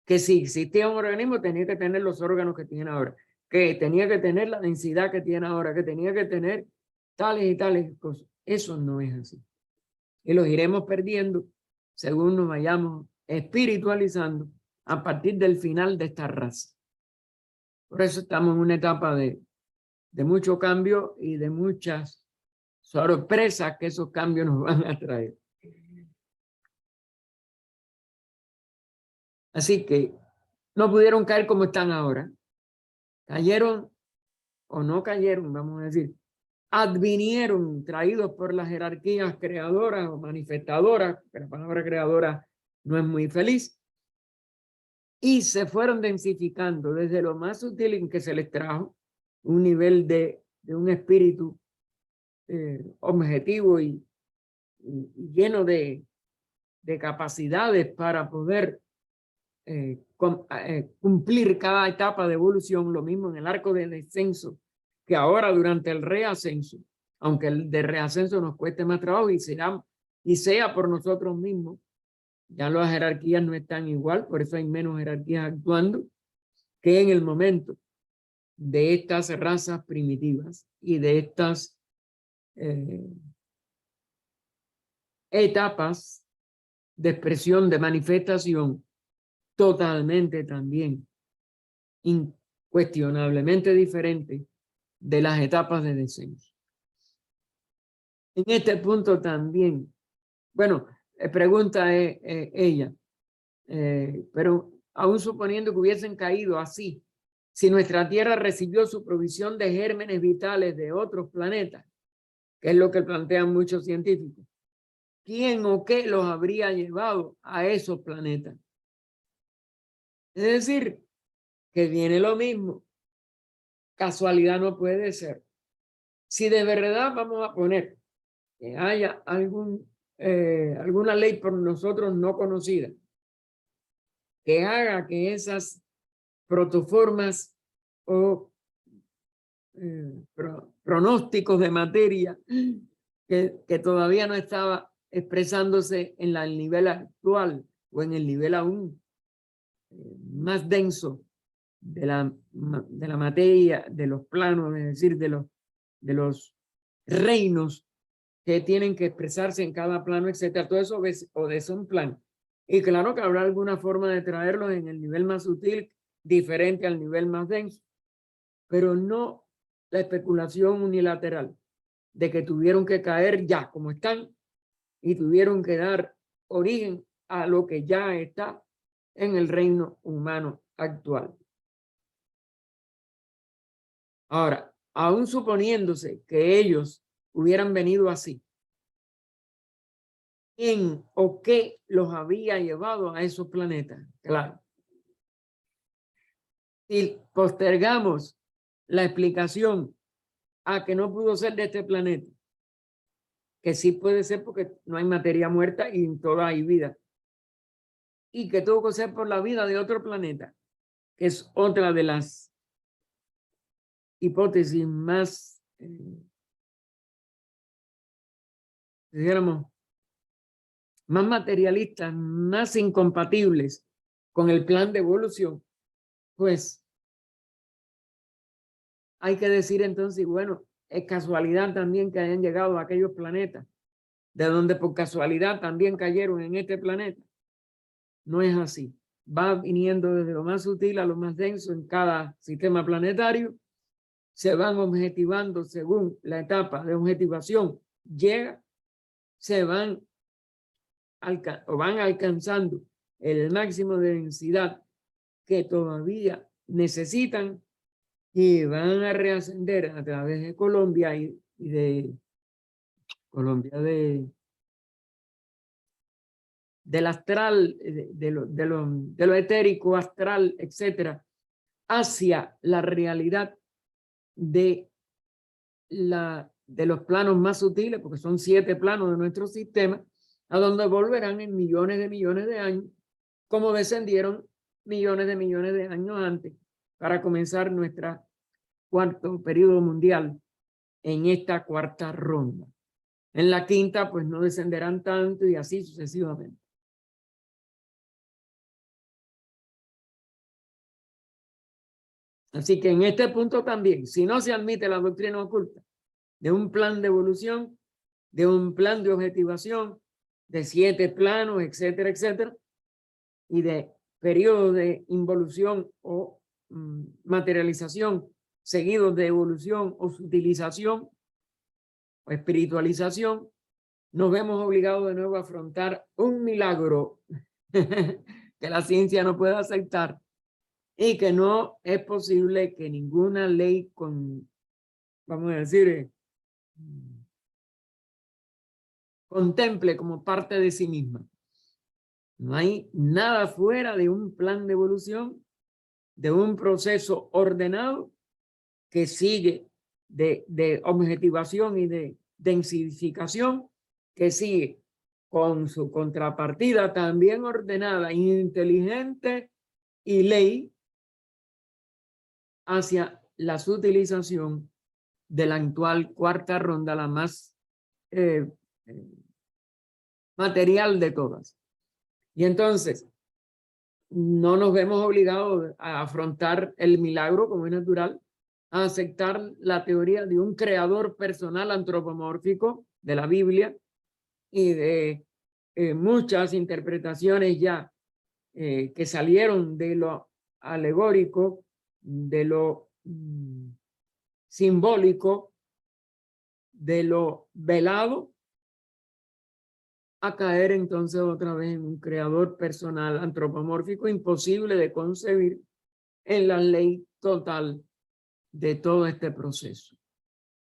Que si existía un organismo tenía que tener los órganos que tiene ahora, que tenía que tener la densidad que tiene ahora, que tenía que tener tales y tales cosas. Eso no es así. Y los iremos perdiendo según nos vayamos espiritualizando a partir del final de esta raza. Por eso estamos en una etapa de mucho cambio y de muchas sorpresas que esos cambios nos van a traer. Así que no pudieron caer como están ahora. Cayeron o no cayeron, vamos a decir, advinieron, traídos por las jerarquías creadoras o manifestadoras, que la palabra creadora no es muy feliz, y se fueron densificando desde lo más sutil en que se les trajo un nivel de un espíritu objetivo y lleno de capacidades para poder cumplir cada etapa de evolución, lo mismo en el arco de descenso, que ahora durante el reascenso, aunque el de reascenso nos cueste más trabajo y sea por nosotros mismos, ya las jerarquías no están igual, por eso hay menos jerarquías actuando que en el momento de estas razas primitivas y de estas etapas de expresión, de manifestación, totalmente también, incuestionablemente diferente de las etapas de descenso. En este punto también, bueno, pregunta ella, pero aún suponiendo que hubiesen caído así, si nuestra Tierra recibió su provisión de gérmenes vitales de otros planetas, que es lo que plantean muchos científicos, ¿quién o qué los habría llevado a esos planetas? Es decir, que viene lo mismo. Casualidad no puede ser. Si de verdad vamos a poner que haya alguna ley por nosotros no conocida que haga que esas protoformas o pronósticos de materia que todavía no estaba expresándose en el nivel actual o en el nivel aún más denso de la materia, de los planos, es decir, de los reinos que tienen que expresarse en cada plano, etcétera. Todo eso obedece un plan. Y claro que habrá alguna forma de traerlos en el nivel más sutil, diferente al nivel más denso, pero no la especulación unilateral de que tuvieron que caer ya como están y tuvieron que dar origen a lo que ya está en el reino humano actual. Ahora, aún suponiéndose que ellos hubieran venido así, ¿quién o qué los había llevado a esos planetas? Claro. Si postergamos la explicación a que no pudo ser de este planeta, que sí puede ser porque no hay materia muerta y en toda hay vida, y que tuvo que ser por la vida de otro planeta, que es otra de las hipótesis más dijéramos, más materialistas, más incompatibles con el plan de evolución, pues hay que decir entonces, bueno, es casualidad también que hayan llegado a aquellos planetas, de donde por casualidad también cayeron en este planeta. No es así. Va viniendo desde lo más sutil a lo más denso en cada sistema planetario. Se van objetivando según la etapa de objetivación llega, se van, van alcanzando el máximo de densidad que todavía necesitan y van a reascender a través de Colombia y de Colombia del astral, de lo etérico, astral, etcétera, hacia la realidad de los planos más sutiles, porque son 7 planos de nuestro sistema, a donde volverán en millones de años, como descendieron millones de años antes, para comenzar nuestro cuarto periodo mundial en esta cuarta ronda. En la quinta, pues no descenderán tanto y así sucesivamente. Así que en este punto también, si no se admite la doctrina oculta de un plan de evolución, de un plan de objetivación, de 7 planos, etcétera, etcétera, y de periodos de involución o materialización, seguidos de evolución o sutilización o espiritualización, nos vemos obligados de nuevo a afrontar un milagro que la ciencia no puede aceptar y que no es posible que ninguna ley vamos a decir, contemple como parte de sí misma. No hay nada fuera de un plan de evolución, de un proceso ordenado que sigue de objetivación y de densificación, que sigue con su contrapartida también ordenada, inteligente y ley hacia la utilización de la actual cuarta ronda, la más material de todas. Y entonces, no nos vemos obligados a afrontar el milagro como es natural, a aceptar la teoría de un creador personal antropomórfico de la Biblia y de muchas interpretaciones ya que salieron de lo alegórico, de lo simbólico, de lo velado, a caer entonces otra vez en un creador personal antropomórfico imposible de concebir en la ley total de todo este proceso.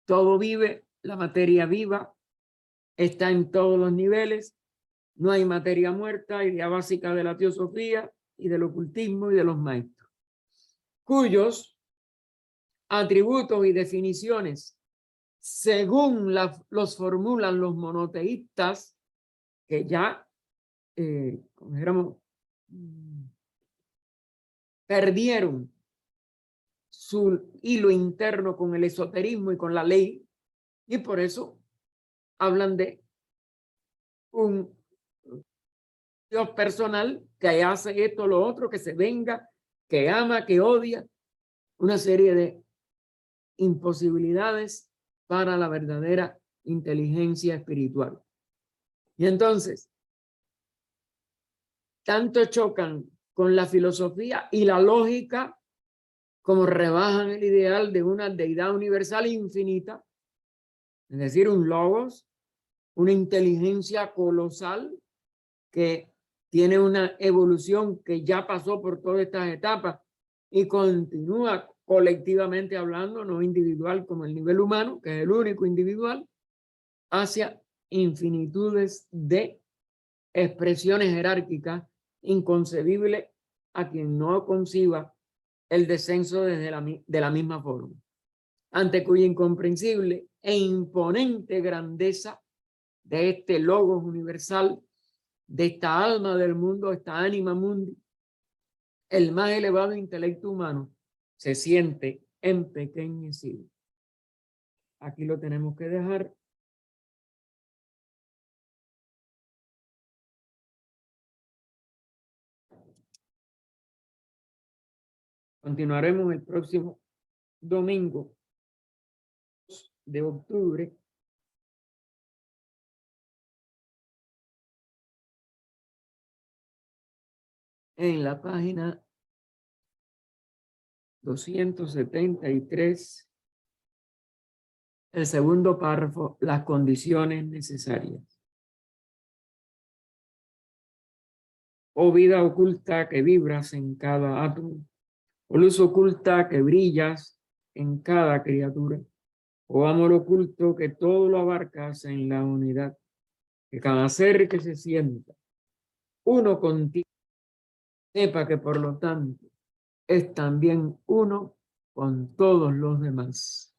Todo vive, la materia viva está en todos los niveles, no hay materia muerta, idea básica de la teosofía y del ocultismo y de los maestros, cuyos atributos y definiciones, según los formulan los monoteístas, que ya, como dijéramos, perdieron su hilo interno con el esoterismo y con la ley, y por eso hablan de un Dios personal que hace esto, lo otro, que se venga, que ama, que odia, una serie de imposibilidades para la verdadera inteligencia espiritual. Y entonces, tanto chocan con la filosofía y la lógica como rebajan el ideal de una deidad universal infinita, es decir, un logos, una inteligencia colosal que tiene una evolución que ya pasó por todas estas etapas y continúa colectivamente hablando, no individual como el nivel humano, que es el único individual, hacia infinitudes de expresiones jerárquicas inconcebibles a quien no conciba el descenso de la misma forma, ante cuya incomprensible e imponente grandeza de este logos universal, de esta alma del mundo, esta ánima mundi, el más elevado intelecto humano se siente empequeñecido. Aquí lo tenemos que dejar. Continuaremos el próximo domingo de octubre. En la página 273, el segundo párrafo, las condiciones necesarias. Oh vida oculta que vibras en cada átomo, oh luz oculta que brillas en cada criatura, oh amor oculto que todo lo abarcas en la unidad, que cada ser que se sienta uno contigo, sepa que por lo tanto es también uno con todos los demás.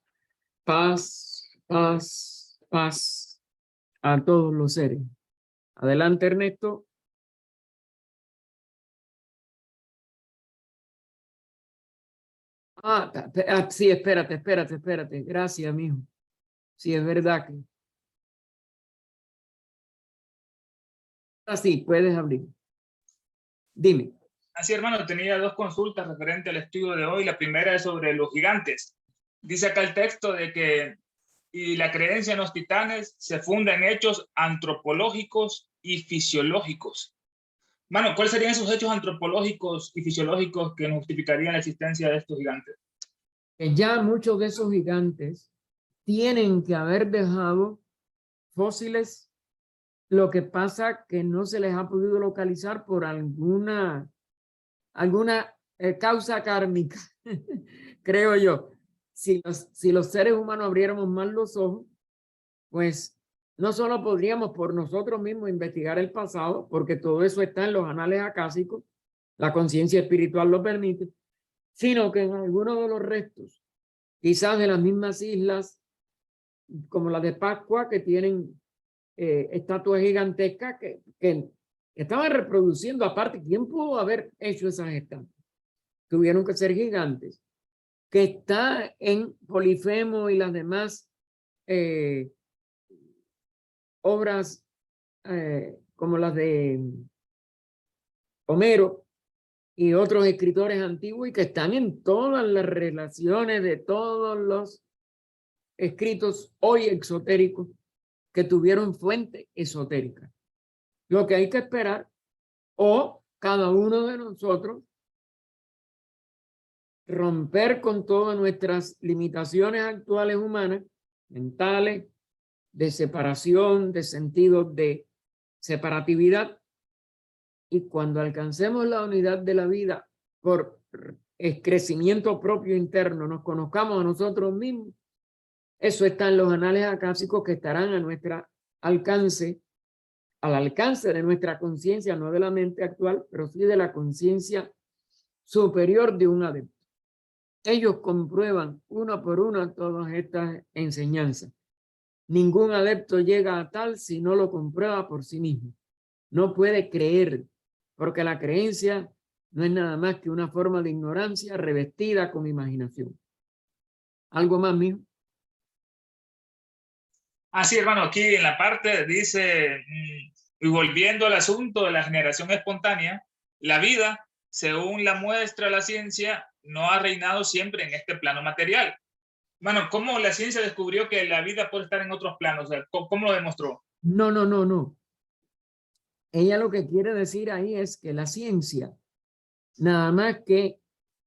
Paz, paz, paz a todos los seres. Adelante, Ernesto. Sí, espérate. Gracias, mijo. Sí, es verdad que... Así, puedes abrir. Dime.
Así, hermano, tenía dos consultas referentes al estudio de hoy. La primera es sobre los gigantes. Dice acá el texto de que y la creencia en los titanes se funda en hechos antropológicos y fisiológicos. Mano, ¿cuáles serían esos hechos antropológicos y fisiológicos que nos justificarían la existencia de estos gigantes?
Ya muchos de esos gigantes tienen que haber dejado fósiles. Lo que pasa que no se les ha podido localizar por alguna causa kármica, creo yo. Si los seres humanos abriéramos más los ojos, pues no solo podríamos por nosotros mismos investigar el pasado, porque todo eso está en los anales acásicos, la conciencia espiritual lo permite, sino que en algunos de los restos, quizás de las mismas islas, como la de Pascua, que tienen estatuas gigantescas que estaban reproduciendo. Aparte, ¿quién pudo haber hecho esas estatuas? Tuvieron que ser gigantes. Que está en Polifemo y las demás obras como las de Homero y otros escritores antiguos, y que están en todas las relaciones de todos los escritos hoy exotéricos que tuvieron fuente esotérica. Lo que hay que esperar, o cada uno de nosotros romper con todas nuestras limitaciones actuales humanas, mentales, de separación, de sentido de separatividad, y cuando alcancemos la unidad de la vida por crecimiento propio interno, nos conozcamos a nosotros mismos, eso está en los anales acásicos que estarán a nuestro alcance, al alcance de nuestra conciencia, no de la mente actual, pero sí de la conciencia superior de un adepto. Ellos comprueban una por una todas estas enseñanzas. Ningún adepto llega a tal si no lo comprueba por sí mismo. No puede creer, porque la creencia no es nada más que una forma de ignorancia revestida con imaginación. ¿Algo más, mijo?
Así, hermano, aquí en la parte dice, y volviendo al asunto de la generación espontánea, la vida, según la muestra la ciencia, no ha reinado siempre en este plano material. Bueno, ¿cómo la ciencia descubrió que la vida puede estar en otros planos? O sea, ¿cómo lo demostró?
No. Ella lo que quiere decir ahí es que la ciencia nada más que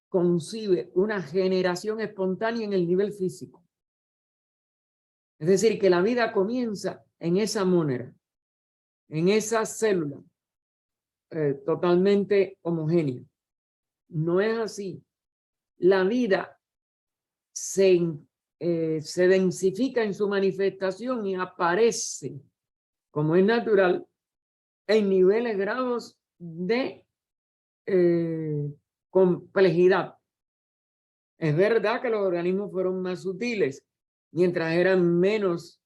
concibe una generación espontánea en el nivel físico. Es decir, que la vida comienza en esa monera, en esa célula totalmente homogénea. No es así. La vida se densifica en su manifestación y aparece, como es natural, en niveles grados de complejidad. Es verdad que los organismos fueron más sutiles, mientras eran menos,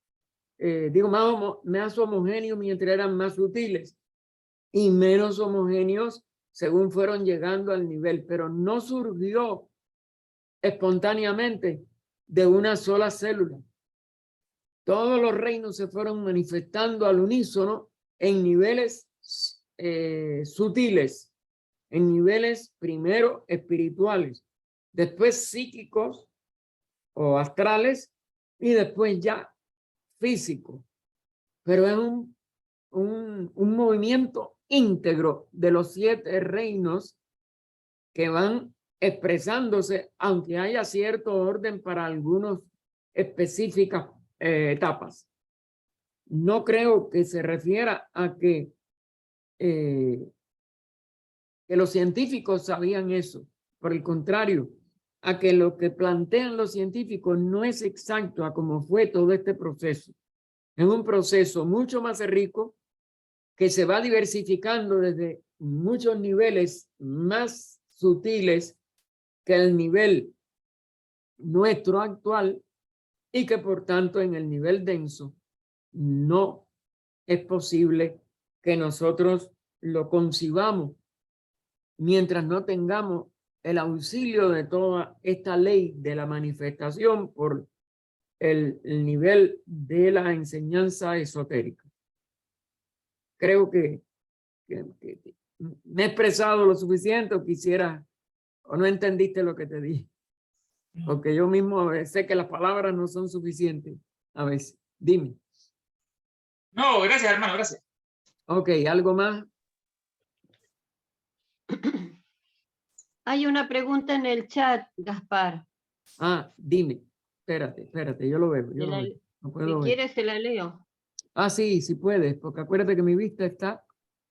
más homogéneos mientras eran más sutiles, y menos homogéneos según fueron llegando al nivel, pero no surgió espontáneamente de una sola célula. Todos los reinos se fueron manifestando al unísono en niveles sutiles, en niveles primero espirituales, después psíquicos o astrales y después ya físicos. Pero es un movimiento íntegro de los 7 reinos que van expresándose, aunque haya cierto orden para algunas específicas etapas. No creo que se refiera a que los científicos sabían eso. Por el contrario, a que lo que plantean los científicos no es exacto a cómo fue todo este proceso. Es un proceso mucho más rico que se va diversificando desde muchos niveles más sutiles que el nivel nuestro actual y que por tanto en el nivel denso no es posible que nosotros lo concibamos mientras no tengamos el auxilio de toda esta ley de la manifestación por el nivel de la enseñanza esotérica. Creo que me he expresado lo suficiente o quisiera, o no entendiste lo que te dije. Porque yo mismo sé que las palabras no son suficientes a veces. Dime.
No, gracias, hermano, gracias.
Ok, ¿algo más?
Hay una pregunta en el chat, Gaspar.
Ah, dime. Espérate, yo lo veo. No puedo
Si
ver.
quieres, se la leo.
Ah, sí puedes, porque acuérdate que mi vista está.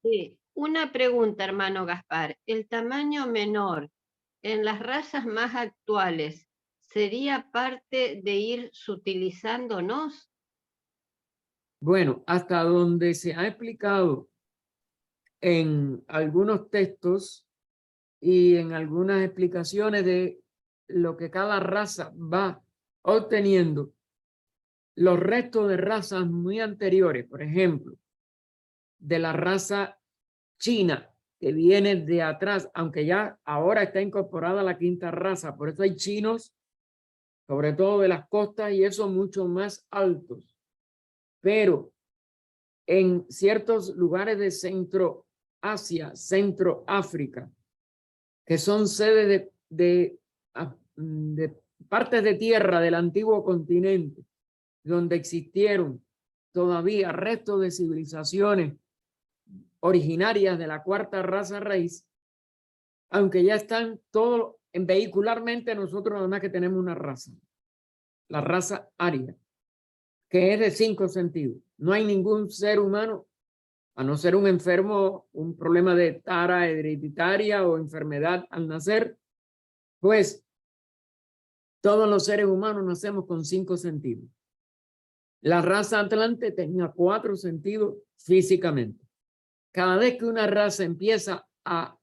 Sí. Una pregunta, hermano Gaspar. ¿El tamaño menor en las razas más actuales sería parte de ir sutilizándonos?
Bueno, hasta donde se ha explicado en algunos textos y en algunas explicaciones de lo que cada raza va obteniendo, los restos de razas muy anteriores, por ejemplo, de la raza china, que viene de atrás, aunque ya ahora está incorporada la 5ª raza, por eso hay chinos, sobre todo de las costas, y eso mucho más altos. Pero en ciertos lugares de Centro Asia, Centro África, que son sedes de partes de tierra del antiguo continente, donde existieron todavía restos de civilizaciones originarias de la 4ª raza raíz, aunque ya están todos, vehicularmente nosotros nada más que tenemos una raza, la raza aria, que es de 5 sentidos. No hay ningún ser humano, a no ser un enfermo, un problema de tara hereditaria o enfermedad al nacer, pues todos los seres humanos nacemos con 5 sentidos. La raza atlante tenía 4 sentidos físicamente. Cada vez que una raza empieza a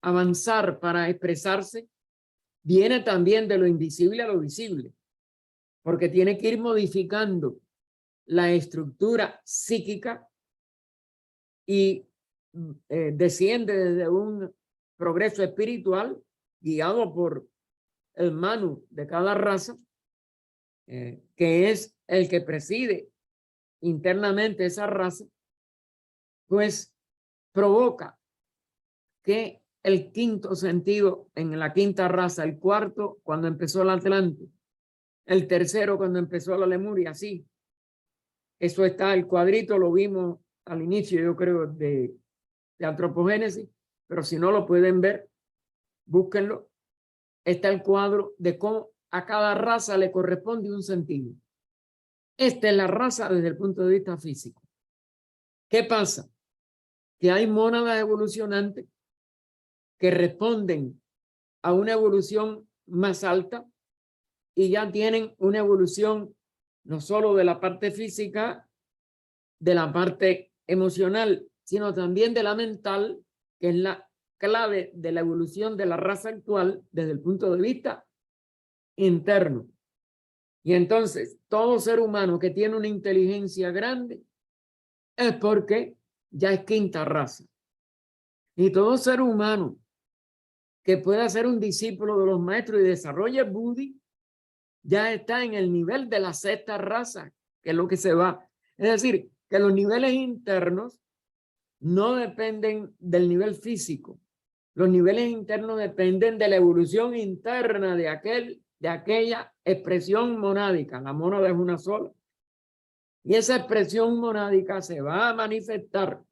avanzar para expresarse, viene también de lo invisible a lo visible, porque tiene que ir modificando la estructura psíquica y desciende desde un progreso espiritual guiado por el Manu de cada raza, que es el que preside internamente esa raza, pues provoca que el 5º sentido en la 5ª raza, el 4º cuando empezó el Atlante, el 3º cuando empezó la Lemuria, así. Eso está, el cuadrito lo vimos al inicio, yo creo, de antropogénesis, pero si no lo pueden ver, búsquenlo. Está el cuadro de cómo a cada raza le corresponde un sentido. Esta es la raza desde el punto de vista físico. ¿Qué pasa? Que hay mónadas evolucionantes que responden a una evolución más alta y ya tienen una evolución no solo de la parte física, de la parte emocional, sino también de la mental, que es la clave de la evolución de la raza actual desde el punto de vista interno. Y entonces, todo ser humano que tiene una inteligencia grande es porque ya es 5ª raza. Y todo ser humano que pueda ser un discípulo de los maestros y desarrolle Buddhi, ya está en el nivel de la 6ª raza, que es lo que se va. Es decir, que los niveles internos no dependen del nivel físico. Los niveles internos dependen de la evolución interna de aquella expresión monádica. La mónada es una sola. Y esa expresión monádica se va a manifestar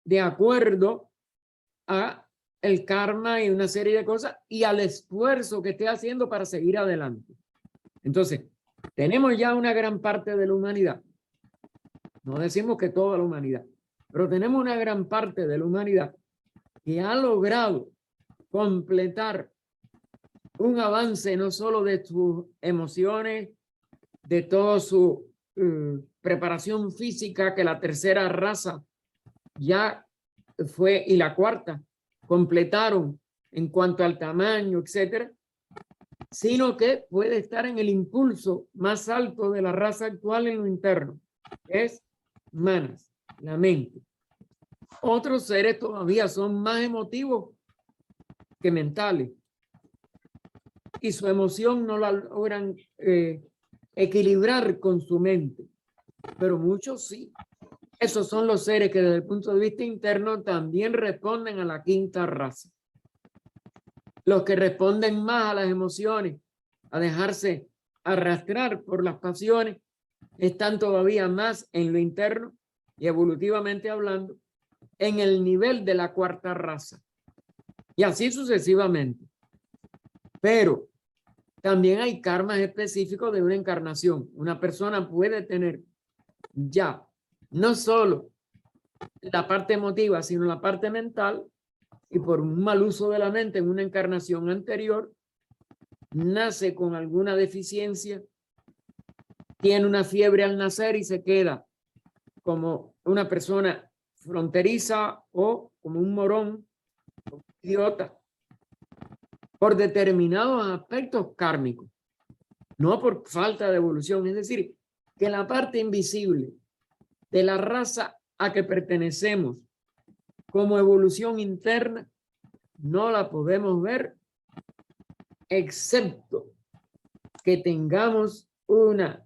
de acuerdo a el karma y una serie de cosas y al esfuerzo que esté haciendo para seguir adelante. Entonces, tenemos ya una gran parte de la humanidad. No decimos que toda la humanidad, pero tenemos una gran parte de la humanidad que ha logrado completar un avance no solo de sus emociones, de toda su preparación física, que la tercera raza ya fue y la cuarta completaron en cuanto al tamaño, etcétera, sino que puede estar en el impulso más alto de la raza actual en lo interno, que es manas, la mente. Otros seres todavía son más emotivos que mentales y su emoción no la logran equilibrar con su mente, pero muchos sí. Esos son los seres que desde el punto de vista interno también responden a la quinta raza. Los que responden más a las emociones, a dejarse arrastrar por las pasiones, están todavía más en lo interno y evolutivamente hablando, en el nivel de la cuarta raza. Y así sucesivamente. Pero también hay karmas específicos de una encarnación. Una persona puede tener ya no solo la parte emotiva, sino la parte mental, y por un mal uso de la mente en una encarnación anterior, nace con alguna deficiencia, tiene una fiebre al nacer y se queda como una persona fronteriza o como un morón, como un idiota, por determinados aspectos kármicos, no por falta de evolución. Es decir, que la parte invisible de la raza a que pertenecemos como evolución interna no la podemos ver, excepto que tengamos una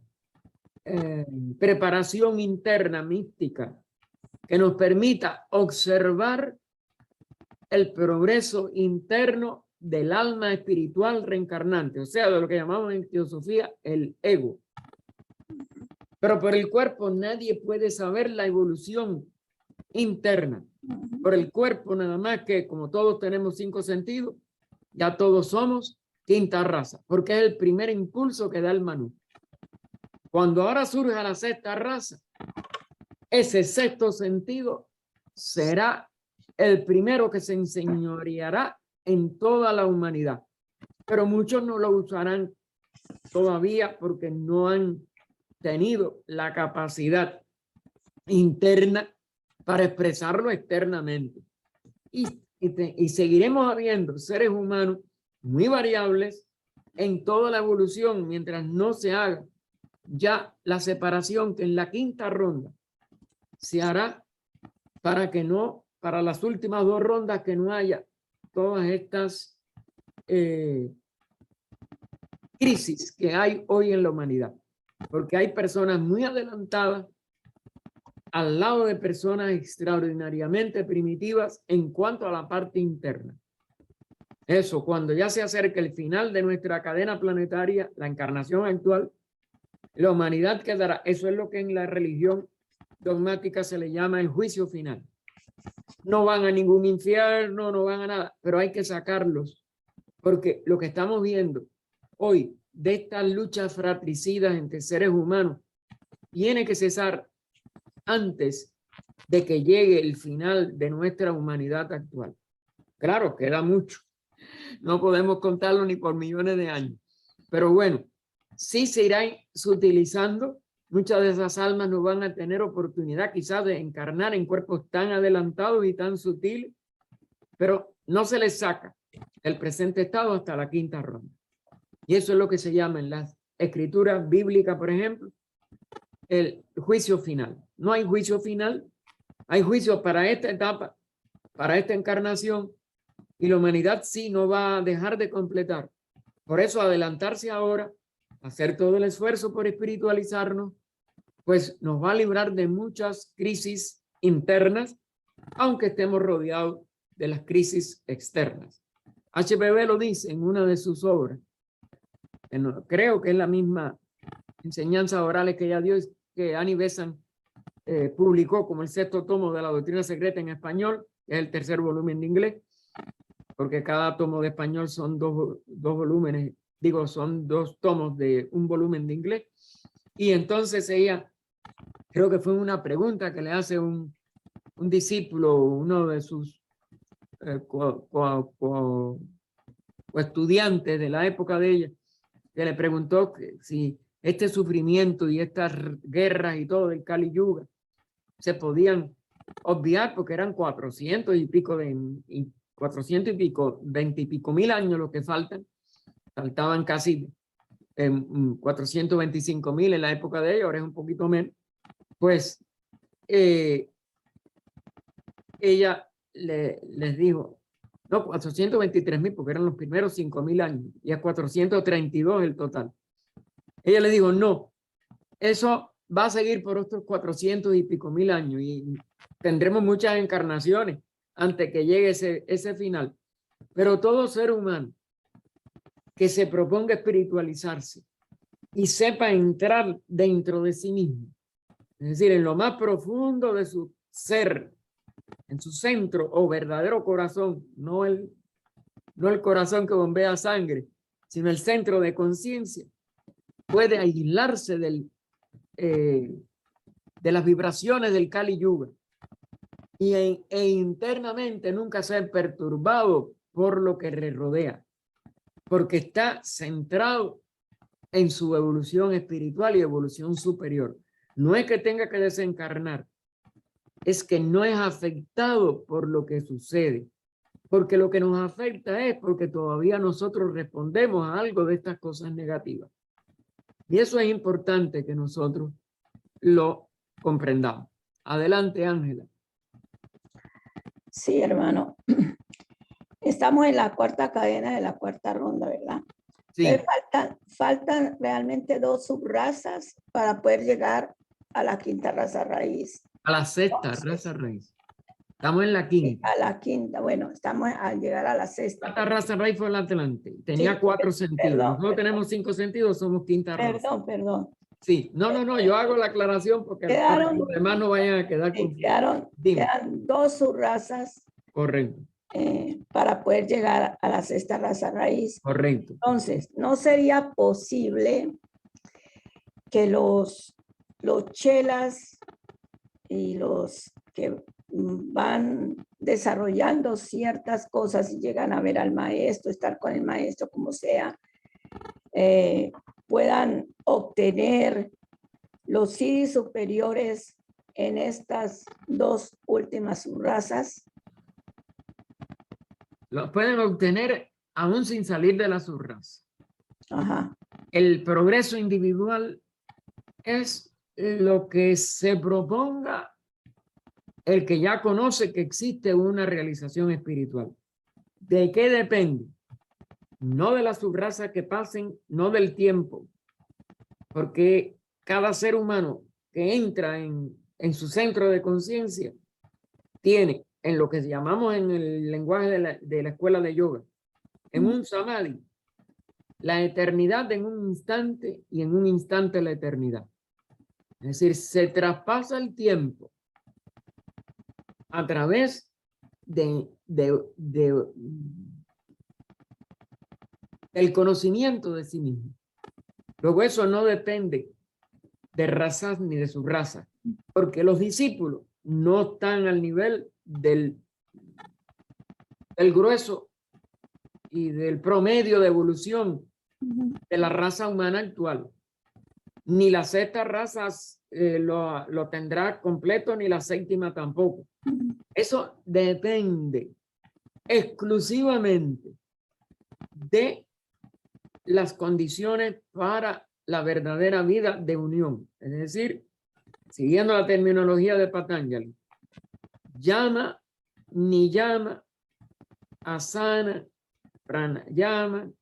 preparación interna mística que nos permita observar el progreso interno del alma espiritual reencarnante, o sea, de lo que llamamos en teosofía el ego. Pero por el cuerpo nadie puede saber la evolución interna. Por el cuerpo nada más que, como todos tenemos 5 sentidos, ya todos somos quinta raza, porque es el primer impulso que da el Manú. Cuando ahora surge la sexta raza, ese sexto sentido será el primero que se enseñoreará en toda la humanidad. Pero muchos no lo usarán todavía porque no han tenido la capacidad interna para expresarlo externamente. Y seguiremos habiendo seres humanos muy variables en toda la evolución mientras no se haga ya la separación que en la quinta ronda se hará para que no, para las últimas 2 rondas, que no haya todas estas crisis que hay hoy en la humanidad. Porque hay personas muy adelantadas al lado de personas extraordinariamente primitivas en cuanto a la parte interna. Eso, cuando ya se acerca el final de nuestra cadena planetaria, la encarnación actual, la humanidad quedará. Eso es lo que en la religión dogmática se le llama el juicio final. No van a ningún infierno, no van a nada, pero hay que sacarlos, porque lo que estamos viendo hoy de estas luchas fratricidas entre seres humanos tiene que cesar antes de que llegue el final de nuestra humanidad actual. Claro, queda mucho. No podemos contarlo ni por millones de años. Pero bueno, sí se irán utilizando. Muchas de esas almas no van a tener oportunidad quizás de encarnar en cuerpos tan adelantados y tan sutiles, pero no se les saca el presente estado hasta la quinta ronda. Y eso es lo que se llama en las escrituras bíblicas, por ejemplo, el juicio final. No hay juicio final, hay juicio para esta etapa, para esta encarnación, y la humanidad sí no va a dejar de completar. Por eso adelantarse ahora, hacer todo el esfuerzo por espiritualizarnos, pues nos va a librar de muchas crisis internas, aunque estemos rodeados de las crisis externas. HPV lo dice en una de sus obras. Creo que es la misma enseñanza orales que ella dio, que Annie Besant publicó como el 6º tomo de la doctrina secreta en español, es el 3er volumen de inglés, porque cada tomo de español son dos volúmenes, digo, son 2 tomos de un volumen de inglés. Y entonces ella, creo que fue una pregunta que le hace un discípulo, uno de sus estudiantes de la época de ella, que le preguntó que si este sufrimiento y estas guerras y todo del Kali Yuga se podían obviar porque eran 400 y pico, 20 y pico mil años lo que faltaban casi 425.000 en la época de ella, ahora es un poquito menos. Pues ella les dijo, no, 423.000 porque eran los primeros 5.000 años y a 432 el total. Ella le dijo, no, eso va a seguir por otros 400 y pico mil años y tendremos muchas encarnaciones antes que llegue ese final. Pero todo ser humano que se proponga espiritualizarse y sepa entrar dentro de sí mismo, es decir, en lo más profundo de su ser, en su centro o verdadero corazón, no el corazón que bombea sangre, sino el centro de conciencia, puede aislarse de las vibraciones del Kali Yuga e internamente nunca ser perturbado por lo que le rodea, porque está centrado en su evolución espiritual y evolución superior. No es que tenga que desencarnar, es que no es afectado por lo que sucede, porque lo que nos afecta es porque todavía nosotros respondemos a algo de estas cosas negativas. Y eso es importante que nosotros lo comprendamos. Adelante, Ángela.
Sí, hermano. Estamos en la 4ª cadena de la 4ª ronda, ¿verdad?
Sí.
Faltan realmente 2 subrazas para poder llegar a la 5ª raza raíz.
A la 6ª raza raíz. Estamos en la 5ª.
A la 5ª, bueno, estamos al llegar a la 6ª.
La 4ª raza raíz fue la Atlante. Tenía
Sí,
4 sentidos.
perdón,
Nosotros tenemos 5 sentidos, somos 5ª raza.
Perdón.
Sí, no, yo hago la aclaración porque para que los demás no vayan a quedar confundidos.
Quedan 2 subrazas.
Correcto.
Para poder llegar a la 6ª raza raíz.
Correcto.
Entonces, no sería posible que los chelas y los que van desarrollando ciertas cosas y llegan a ver al maestro, estar con el maestro, como sea, puedan obtener los siddhis superiores en estas 2 últimas subrazas.
Lo pueden obtener aún sin salir de la subraza.
Ajá.
El progreso individual es lo que se proponga el que ya conoce que existe una realización espiritual. ¿De qué depende? No de la subraza que pasen, no del tiempo, porque cada ser humano que entra en su centro de conciencia tiene, en lo que llamamos en el lenguaje de la escuela de yoga, en un samadhi, la eternidad en un instante y en un instante la eternidad. Es decir, se traspasa el tiempo a través del conocimiento de sí mismo. Luego eso no depende de razas ni de subraza, porque los discípulos no están al nivel del grueso y del promedio de evolución de la raza humana actual. Ni la 6ª raza lo tendrá completo, ni la 7ª tampoco. Eso depende exclusivamente de las condiciones para la verdadera vida de unión. Es decir, siguiendo la terminología de Patanjali, llama, niyama, asana, pranayama,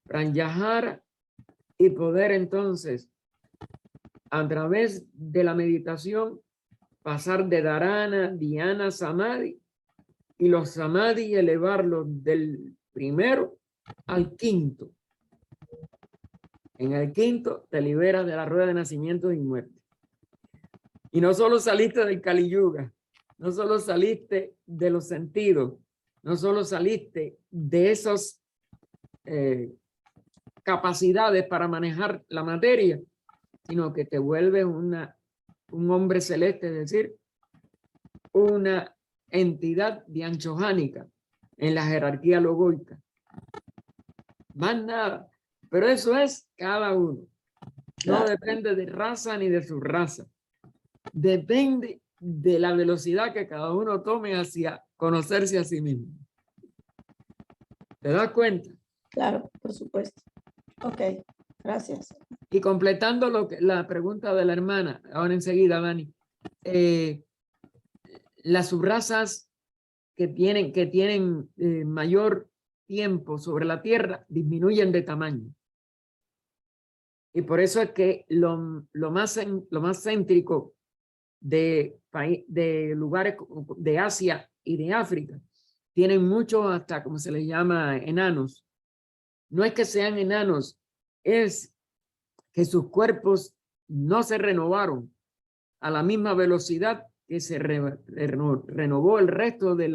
pranayahara, y poder entonces, a través de la meditación, pasar de dharana, dhyana, samadhi y los samadhi elevarlos del primero al quinto. En el quinto te liberas de la rueda de nacimiento y muerte. Y no solo saliste del Kali Yuga, no solo saliste de los sentidos, no solo saliste de esas capacidades para manejar la materia, sino que te vuelves un hombre celeste, es decir, una entidad dianchohánica en la jerarquía logoica. Más nada, pero eso es cada uno. No
Claro.
depende de raza ni de su raza. Depende de la velocidad que cada uno tome hacia conocerse a sí mismo. ¿Te das cuenta?
Claro, por supuesto. Ok, gracias.
Y completando la pregunta de la hermana, ahora enseguida, Dani, las subrazas que tienen mayor tiempo sobre la Tierra disminuyen de tamaño. Y por eso es que lo más céntrico de lugares de Asia y de África tienen muchos, hasta como se les llama, enanos. No es que sean enanos, es que sus cuerpos no se renovaron a la misma velocidad que se renovó el resto de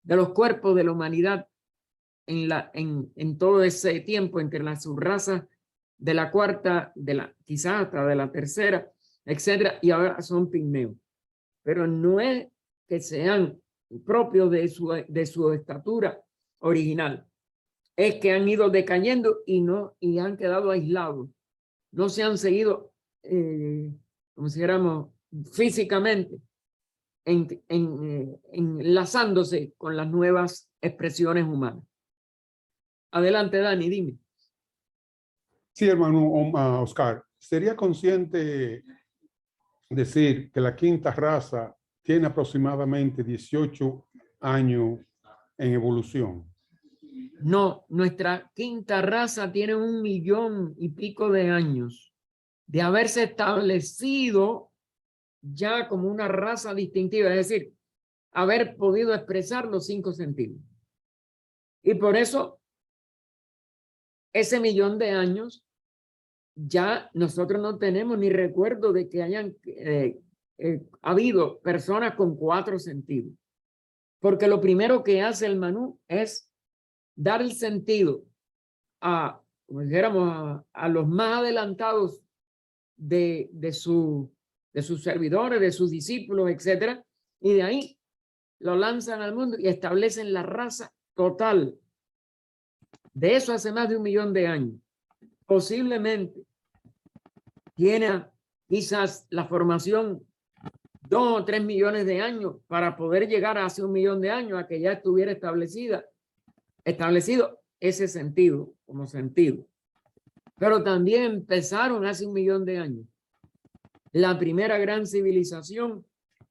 los cuerpos de la humanidad en todo ese tiempo entre las subrazas de la cuarta, quizás hasta de la tercera, etcétera, y ahora son pigmeos. Pero no es que sean propios de su estatura original, es que han ido decayendo y han quedado aislados. No se han seguido, como si dijéramos, físicamente enlazándose con las nuevas expresiones humanas. Adelante, Dani, dime.
Sí, hermano Oscar, ¿sería consciente decir que la quinta raza tiene aproximadamente 18 años en evolución?
No, nuestra quinta raza tiene 1 millón y pico de años de haberse establecido ya como una raza distintiva, es decir, haber podido expresar los 5 sentidos. Y por eso, ese 1 millón de años, ya nosotros no tenemos ni recuerdo de que hayan habido personas con 4 sentidos. Porque lo primero que hace el Manú es dar el sentido como dijéramos, a los más adelantados de sus servidores, de sus discípulos, etcétera, y de ahí lo lanzan al mundo y establecen la raza total. De eso hace más de 1 millón de años. Posiblemente tiene quizás la formación 2 o 3 millones de años para poder llegar a hace 1 millón de años a que ya estuviera establecido ese sentido como sentido. Pero también empezaron hace 1 millón de años la primera gran civilización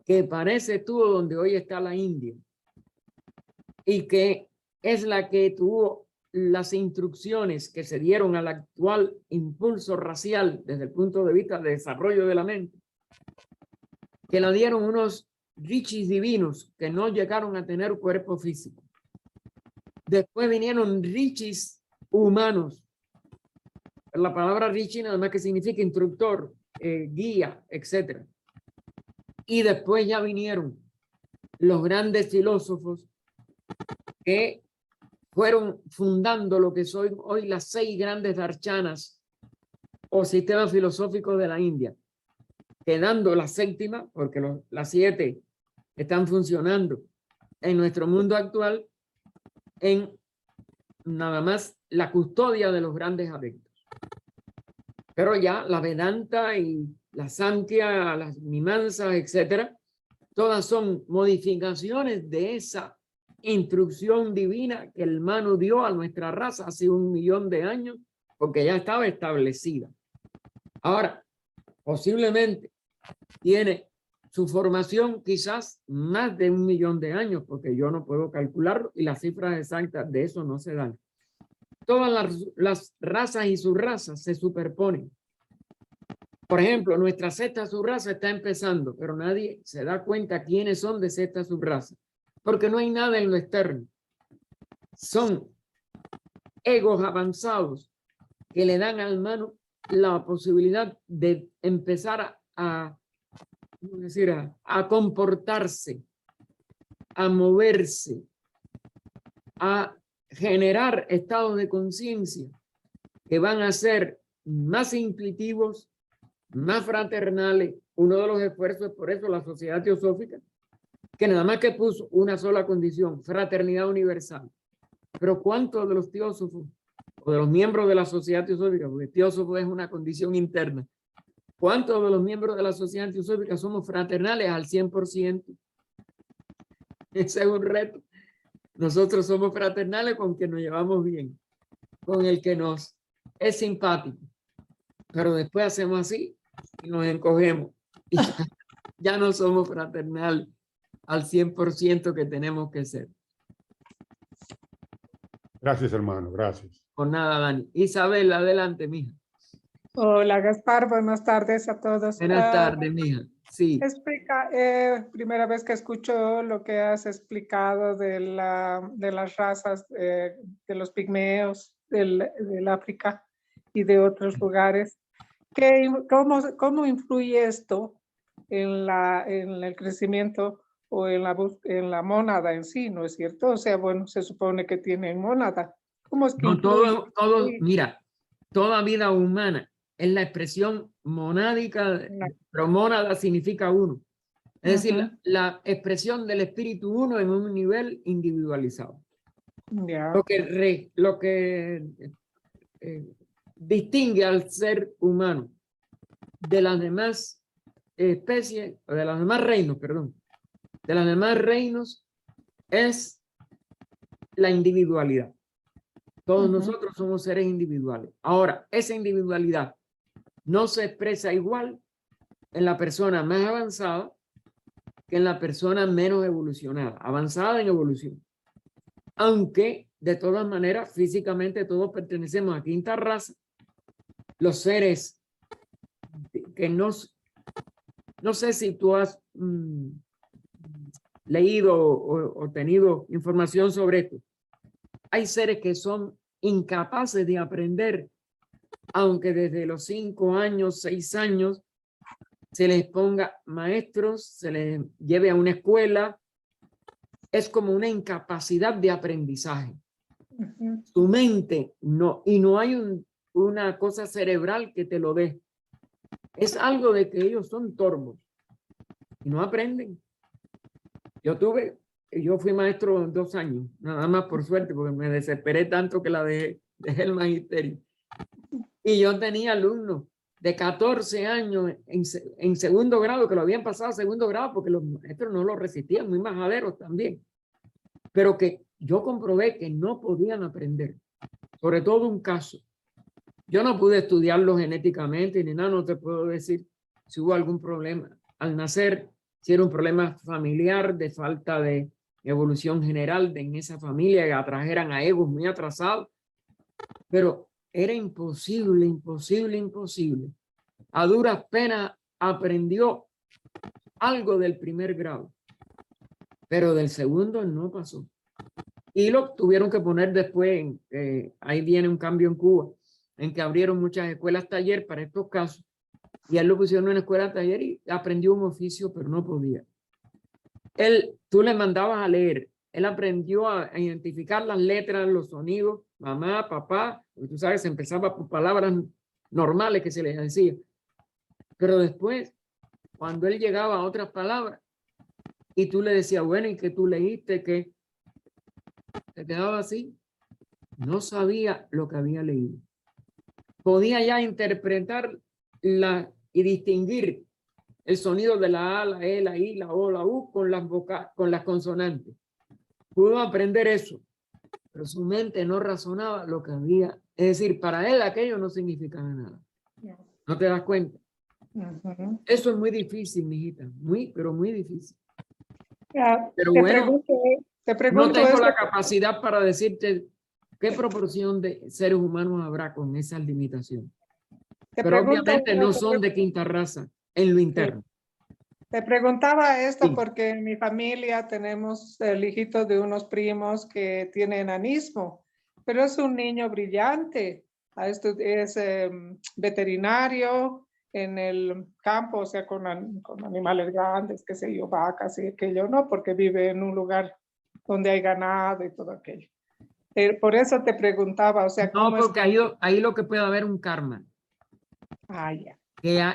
que parece tuvo donde hoy está la India y que es la que tuvo las instrucciones que se dieron al actual impulso racial desde el punto de vista de desarrollo de la mente, que la dieron unos rishis divinos que no llegaron a tener cuerpo físico. Después vinieron rishis humanos. La palabra rishi nada más que significa instructor, guía, etc. Y después ya vinieron los grandes filósofos que fueron fundando lo que son hoy las 6 grandes darshanas o sistemas filosóficos de la India, quedando la 7ª, porque las 7 están funcionando en nuestro mundo actual, en nada más la custodia de los grandes adeptos. Pero ya la Vedanta y la Sankhya, las Mimamsas, etcétera, todas son modificaciones de esa instrucción divina que el Manu dio a nuestra raza hace 1 millón de años, porque ya estaba establecida. Ahora, posiblemente tiene su formación quizás más de 1 millón de años, porque yo no puedo calcularlo y las cifras exactas de eso no se dan. Todas las razas y subrazas se superponen. Por ejemplo, nuestra sexta subraza está empezando, pero nadie se da cuenta quiénes son de sexta subraza, porque no hay nada en lo externo. Son egos avanzados que le dan al humano la posibilidad de empezar ¿cómo decir? A comportarse, a moverse, a generar estados de conciencia que van a ser más intuitivos, más fraternales. Uno de los esfuerzos es por eso la Sociedad Teosófica, que nada más que puso una sola condición: fraternidad universal. Pero ¿cuántos de los teósofos o de los miembros de la Sociedad Teosófica, porque teósofo es una condición interna, cuántos de los miembros de la Sociedad Teosófica somos fraternales al 100%? Ese es un reto. Nosotros somos fraternales con quien nos llevamos bien, con el que nos es simpático, pero después hacemos así y nos encogemos y ya no somos fraternales al 100% que tenemos que ser.
Gracias, hermano, gracias.
Por nada, Dani. Isabel, adelante, mija.
Hola, Gaspar, buenas tardes a todos.
Buenas tardes, mija. Sí.
Explica, primera vez que escucho lo que has explicado de las razas de los pigmeos del África y de otros lugares. ¿Cómo influye esto en el crecimiento o en la mónada en sí, no es cierto? O sea, bueno, se supone que tienen mónada. ¿Cómo es que
No,
influye?
mira, toda vida humana es la expresión monádica, pero mónada significa uno. Es decir, la expresión del espíritu uno en un nivel individualizado.
Ya.
Lo que distingue al ser humano de las demás especies, o de los demás reinos, perdón, de los demás reinos, es la individualidad. Todos nosotros somos seres individuales. Ahora, esa individualidad no se expresa igual en la persona más avanzada que en la persona menos evolucionada, avanzada en evolución. Aunque, de todas maneras, físicamente todos pertenecemos a quinta raza, los seres que no sé si tú has leído o tenido información sobre esto. Hay seres que son incapaces de aprender, aunque desde los 5 años, 6 años, se les ponga maestros, se les lleve a una escuela. Es como una incapacidad de aprendizaje. Tu mente no, y no hay una cosa cerebral que te lo dé. Es algo de que ellos son torvos y no aprenden. Yo fui maestro 2 años, nada más por suerte, porque me desesperé tanto que dejé el magisterio. Y yo tenía alumnos de 14 años en segundo grado, que lo habían pasado a segundo grado porque los maestros no lo resistían, muy majaderos también. Pero que yo comprobé que no podían aprender. Sobre todo un caso. Yo no pude estudiarlo genéticamente ni nada, no te puedo decir si hubo algún problema al nacer, si era un problema familiar de falta de evolución general en esa familia, que atrajeran a egos muy atrasados, pero era imposible. A duras penas aprendió algo del primer grado, pero del segundo no pasó. Y lo tuvieron que poner después, ahí viene un cambio en Cuba, en que abrieron muchas escuelas taller para estos casos, y él lo pusieron en una escuela taller y aprendió un oficio, pero no podía. Tú le mandabas a leer, él aprendió a identificar las letras, los sonidos, mamá, papá, porque tú sabes, empezaba por palabras normales que se les decía. Pero después, cuando él llegaba a otras palabras, y tú le decías, bueno, ¿y qué tú leíste? ¿Qué? Se quedaba así. No sabía lo que había leído. Podía ya interpretar y distinguir el sonido de la A, la E, la I, la O, la U con las consonantes. Pudo aprender eso, pero su mente no razonaba lo que había. Es decir, para él aquello no significaba nada. ¿No te das cuenta? Eso es muy difícil, mijita. Pero muy difícil. Pero bueno,
te pregunto
no tengo
esto.
la capacidad para decirte qué proporción de seres humanos habrá con esas limitaciones.
Te
Pero
pregunto,
obviamente no son de quinta raza en lo interno.
te preguntaba esto
Sí.
porque en mi familia tenemos el hijito de unos primos que tiene enanismo, pero es un niño brillante. Es veterinario en el campo, o sea, con animales grandes, qué sé yo, vacas y aquello, no, porque vive en un lugar donde hay ganado y todo aquello. Por eso te preguntaba, o sea,
No,
¿cómo es
porque ahí lo que puede haber un karma.
Ah, ya.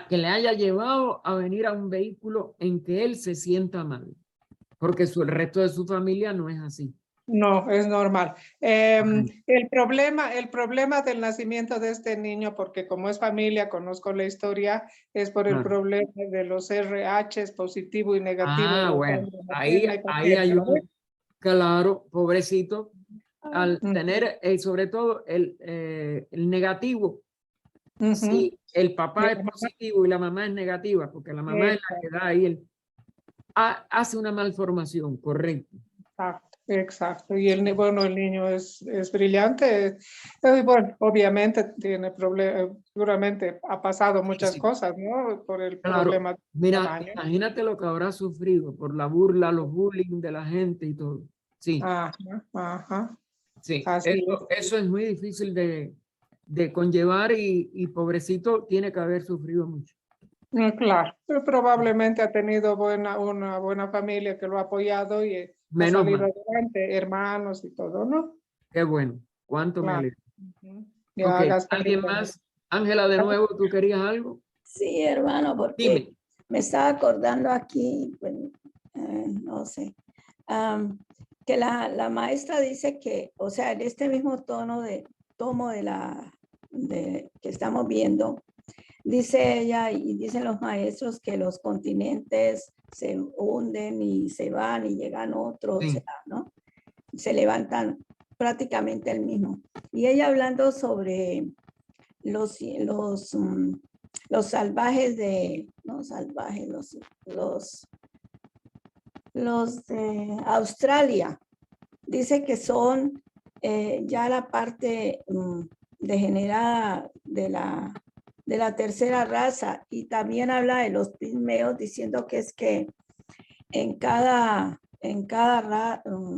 Que le haya llevado a venir a un vehículo en que él se sienta mal. Porque el resto de su familia no es así.
No, es normal.
Correcto.
El problema del nacimiento de este niño, porque como es familia, conozco la historia, es por el
Claro.
problema de los RH positivo y negativo.
Ah,
de la
bueno,
sangre
ahí
materna y paterna,
hay
¿no?
un, claro, pobrecito, al
Ujú,
tener sobre todo el negativo,
ujú.
si el papá
De
es
la mamá.
positivo y la mamá es negativa, porque la mamá es la que da ahí hace una malformación, correcto.
Exacto, exacto. Y bueno, el niño es brillante. Bueno, obviamente tiene problemas, seguramente ha pasado muchas
Sí,
cosas, ¿no? Por el
claro.
problema del
Mira,
tamaño.
imagínate lo que habrá sufrido por la burla, los bullying de la gente y todo. Sí,
Ajá, ajá.
sí,
Así es.
eso es muy difícil de conllevar y pobrecito tiene que haber sufrido mucho.
Claro, pero probablemente ha tenido una buena familia que lo ha apoyado y ha
Menos
salido
mal,
adelante, hermanos y todo, ¿no?
qué bueno, cuánto me
Claro.
alegro.
Ujú.
Ok,
Ya, Gaspar,
¿alguien más? Ángela, de nuevo, ¿tú querías algo?
Sí, hermano, porque
Dime.
me estaba acordando aquí, bueno, no sé, que la maestra dice que, o sea, en este mismo tomo que estamos viendo, dice ella y dicen los maestros que los continentes se hunden y se van y llegan otros,
Sí.
¿no? Se levantan prácticamente el mismo. Y ella hablando sobre los salvajes no salvajes, los de Australia, dice que son ya la parte degenerada de la tercera raza, y también habla de los pigmeos diciendo que es que en cada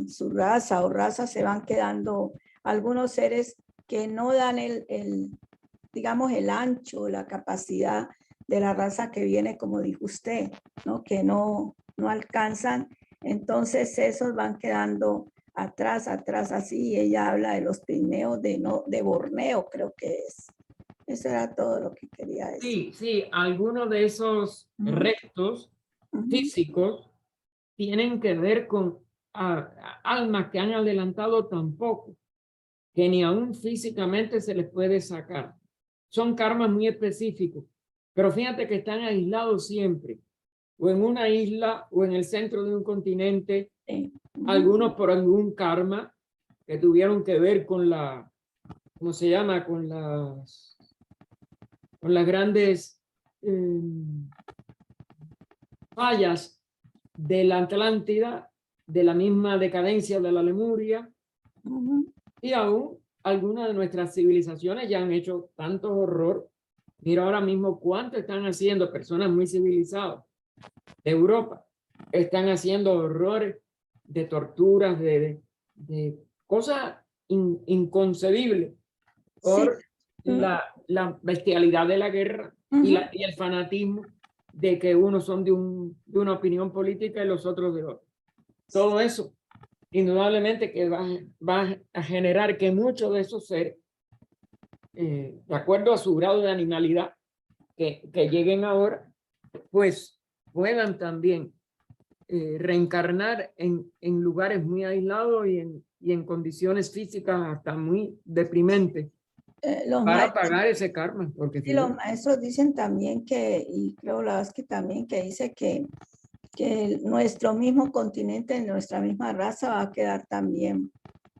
su raza o raza se van quedando algunos seres que no dan digamos, el ancho, la capacidad de la raza que viene, como dijo usted, ¿no? Que no alcanzan. Entonces esos van quedando atrás, así. Y ella habla de los pigmeos de Borneo, creo que es. Eso era todo lo que quería decir.
Sí, sí, algunos de esos restos físicos tienen que ver con almas que han adelantado tan poco que ni aún físicamente se les puede sacar. Son karmas muy específicos, pero fíjate que están aislados siempre, o en una isla o en el centro de un continente, algunos por algún karma que tuvieron que ver con ¿cómo se llama? Con las grandes fallas de la Atlántida, de la misma decadencia de la Lemuria, y aún algunas de nuestras civilizaciones ya han hecho tanto horror. Mira ahora mismo cuánto están haciendo personas muy civilizadas de Europa. Están haciendo horrores de torturas, de cosas inconcebibles por la bestialidad de la guerra y el fanatismo de que unos son de una opinión política y los otros de otra. Todo eso indudablemente que va a generar que muchos de esos seres, de acuerdo a su grado de animalidad, que lleguen ahora, pues puedan también reencarnar en lugares muy aislados y en condiciones físicas hasta muy deprimentes para pagar ese karma. Porque
sí, los maestros dicen también que, y creo que también que dice que nuestro mismo continente, nuestra misma raza va a quedar también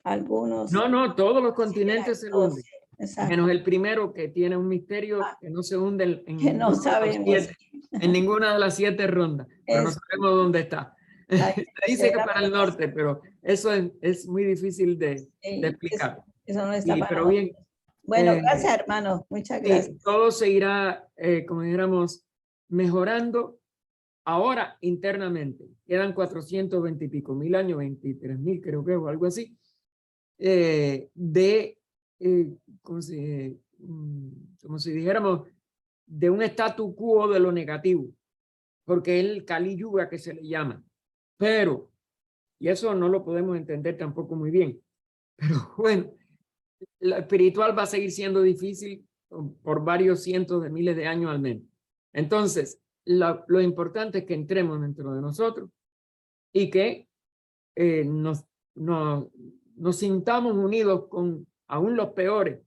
algunos.
No, todos los continentes se hunden,
Exacto.
menos el primero que tiene un misterio que no se hunde
Que no sabemos.
en ninguna de las 7 rondas, pero no sabemos dónde está. Se dice que para el norte, pero eso es muy difícil de explicar.
Eso no está
Pero bien,
Bueno,
Eh,
gracias, hermano. Muchas gracias.
todo se irá, como dijéramos, mejorando ahora internamente. Quedan 420 y pico mil años, 23.000 creo que, o algo así, como si dijéramos, de un statu quo de lo negativo, porque es el Kali Yuga que se le llama. Pero, y eso no lo podemos entender tampoco muy bien, pero bueno, lo espiritual va a seguir siendo difícil por varios cientos de miles de años al menos. Entonces, lo importante es que entremos dentro de nosotros y que nos sintamos unidos con aún los peores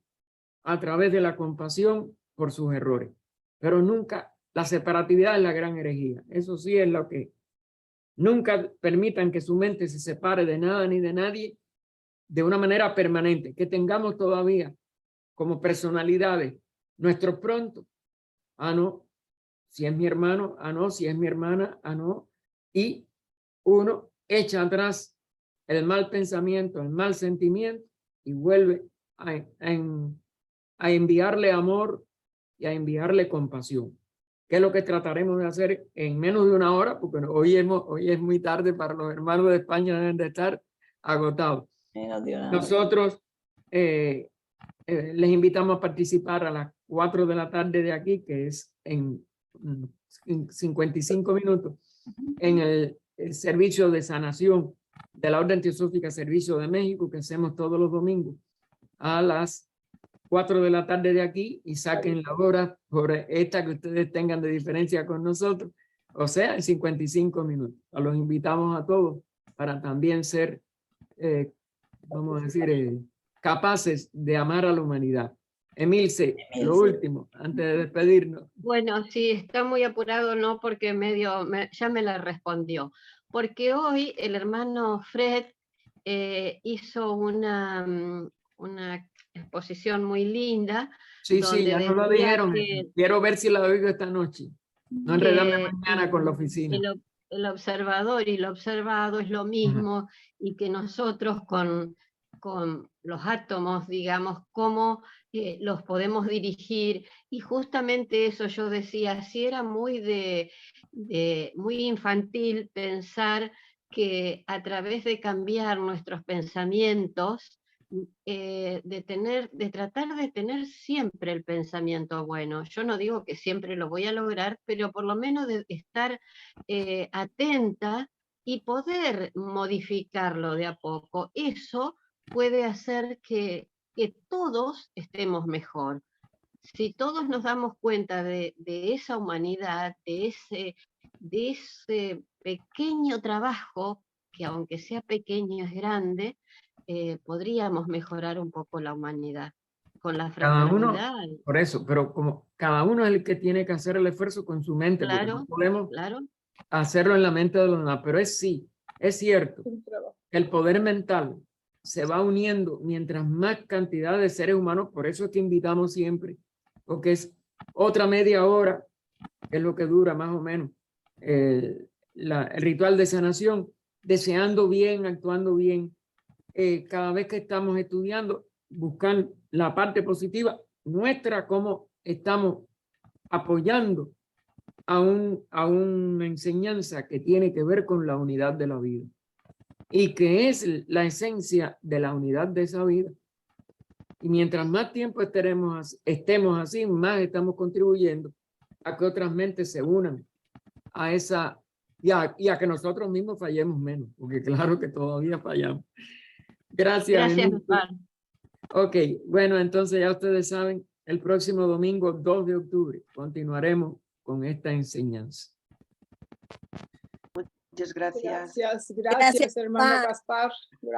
a través de la compasión por sus errores. Pero nunca, la separatividad es la gran herejía. Eso sí es lo que nunca permitan que su mente se separe de nada ni de nadie de una manera permanente, que tengamos todavía como personalidades nuestro pronto, no, si es mi hermano, no, si es mi hermana, no, y uno echa atrás el mal pensamiento, el mal sentimiento y vuelve a enviarle amor y a enviarle compasión, que es lo que trataremos de hacer en menos de una hora, porque hoy es muy tarde para los hermanos de España, deben de estar agotados. Nosotros les invitamos a participar a las 4 de la tarde de aquí, que es en 55 minutos, en el servicio de sanación de la Orden Teosófica Servicio de México, que hacemos todos los domingos a las 4 de la tarde de aquí, y saquen la hora por esta que ustedes tengan de diferencia con nosotros, o sea, en 55 minutos. Los invitamos a todos para también ser, vamos a decir, capaces de amar a la humanidad. Emilce, lo último, antes de despedirnos.
Bueno, sí, está muy apurado, no, porque ya me la respondió. Porque hoy el hermano Fred hizo una exposición muy linda.
Sí, ya nos lo dijeron. Quiero ver si la oigo esta noche. No enredarme mañana con la oficina.
El observador y lo observado es lo mismo, y que nosotros con los átomos, digamos, cómo los podemos dirigir. Y justamente eso yo decía, si era muy muy infantil pensar que a través de cambiar nuestros pensamientos, de tratar de tener siempre el pensamiento bueno. Yo no digo que siempre lo voy a lograr, pero por lo menos de estar atenta y poder modificarlo de a poco. Eso puede hacer que todos estemos mejor. Si todos nos damos cuenta de esa humanidad, de ese pequeño trabajo, que aunque sea pequeño es grande, podríamos mejorar un poco la humanidad con la fraternidad.
Por eso, pero como cada uno es el que tiene que hacer el esfuerzo con su mente,
claro,
porque no podemos
claro.
hacerlo en la mente de los demás, pero es cierto que el poder mental se va uniendo mientras más cantidad de seres humanos. Por eso es que invitamos siempre, porque es otra media hora, que es lo que dura más o menos el ritual de sanación, deseando bien, actuando bien. Cada vez que estamos estudiando, buscar la parte positiva nuestra, cómo estamos apoyando a una enseñanza que tiene que ver con la unidad de la vida y que es la esencia de la unidad de esa vida. Y mientras más tiempo estemos así, más estamos contribuyendo a que otras mentes se unan a esa, y a que nosotros mismos fallemos menos, porque claro que todavía fallamos. Gracias.
Gracias, Gaspar.
Ok, bueno, entonces ya ustedes saben, el próximo domingo 2 de octubre continuaremos con esta enseñanza.
Muchas gracias.
Gracias, hermano Gaspar.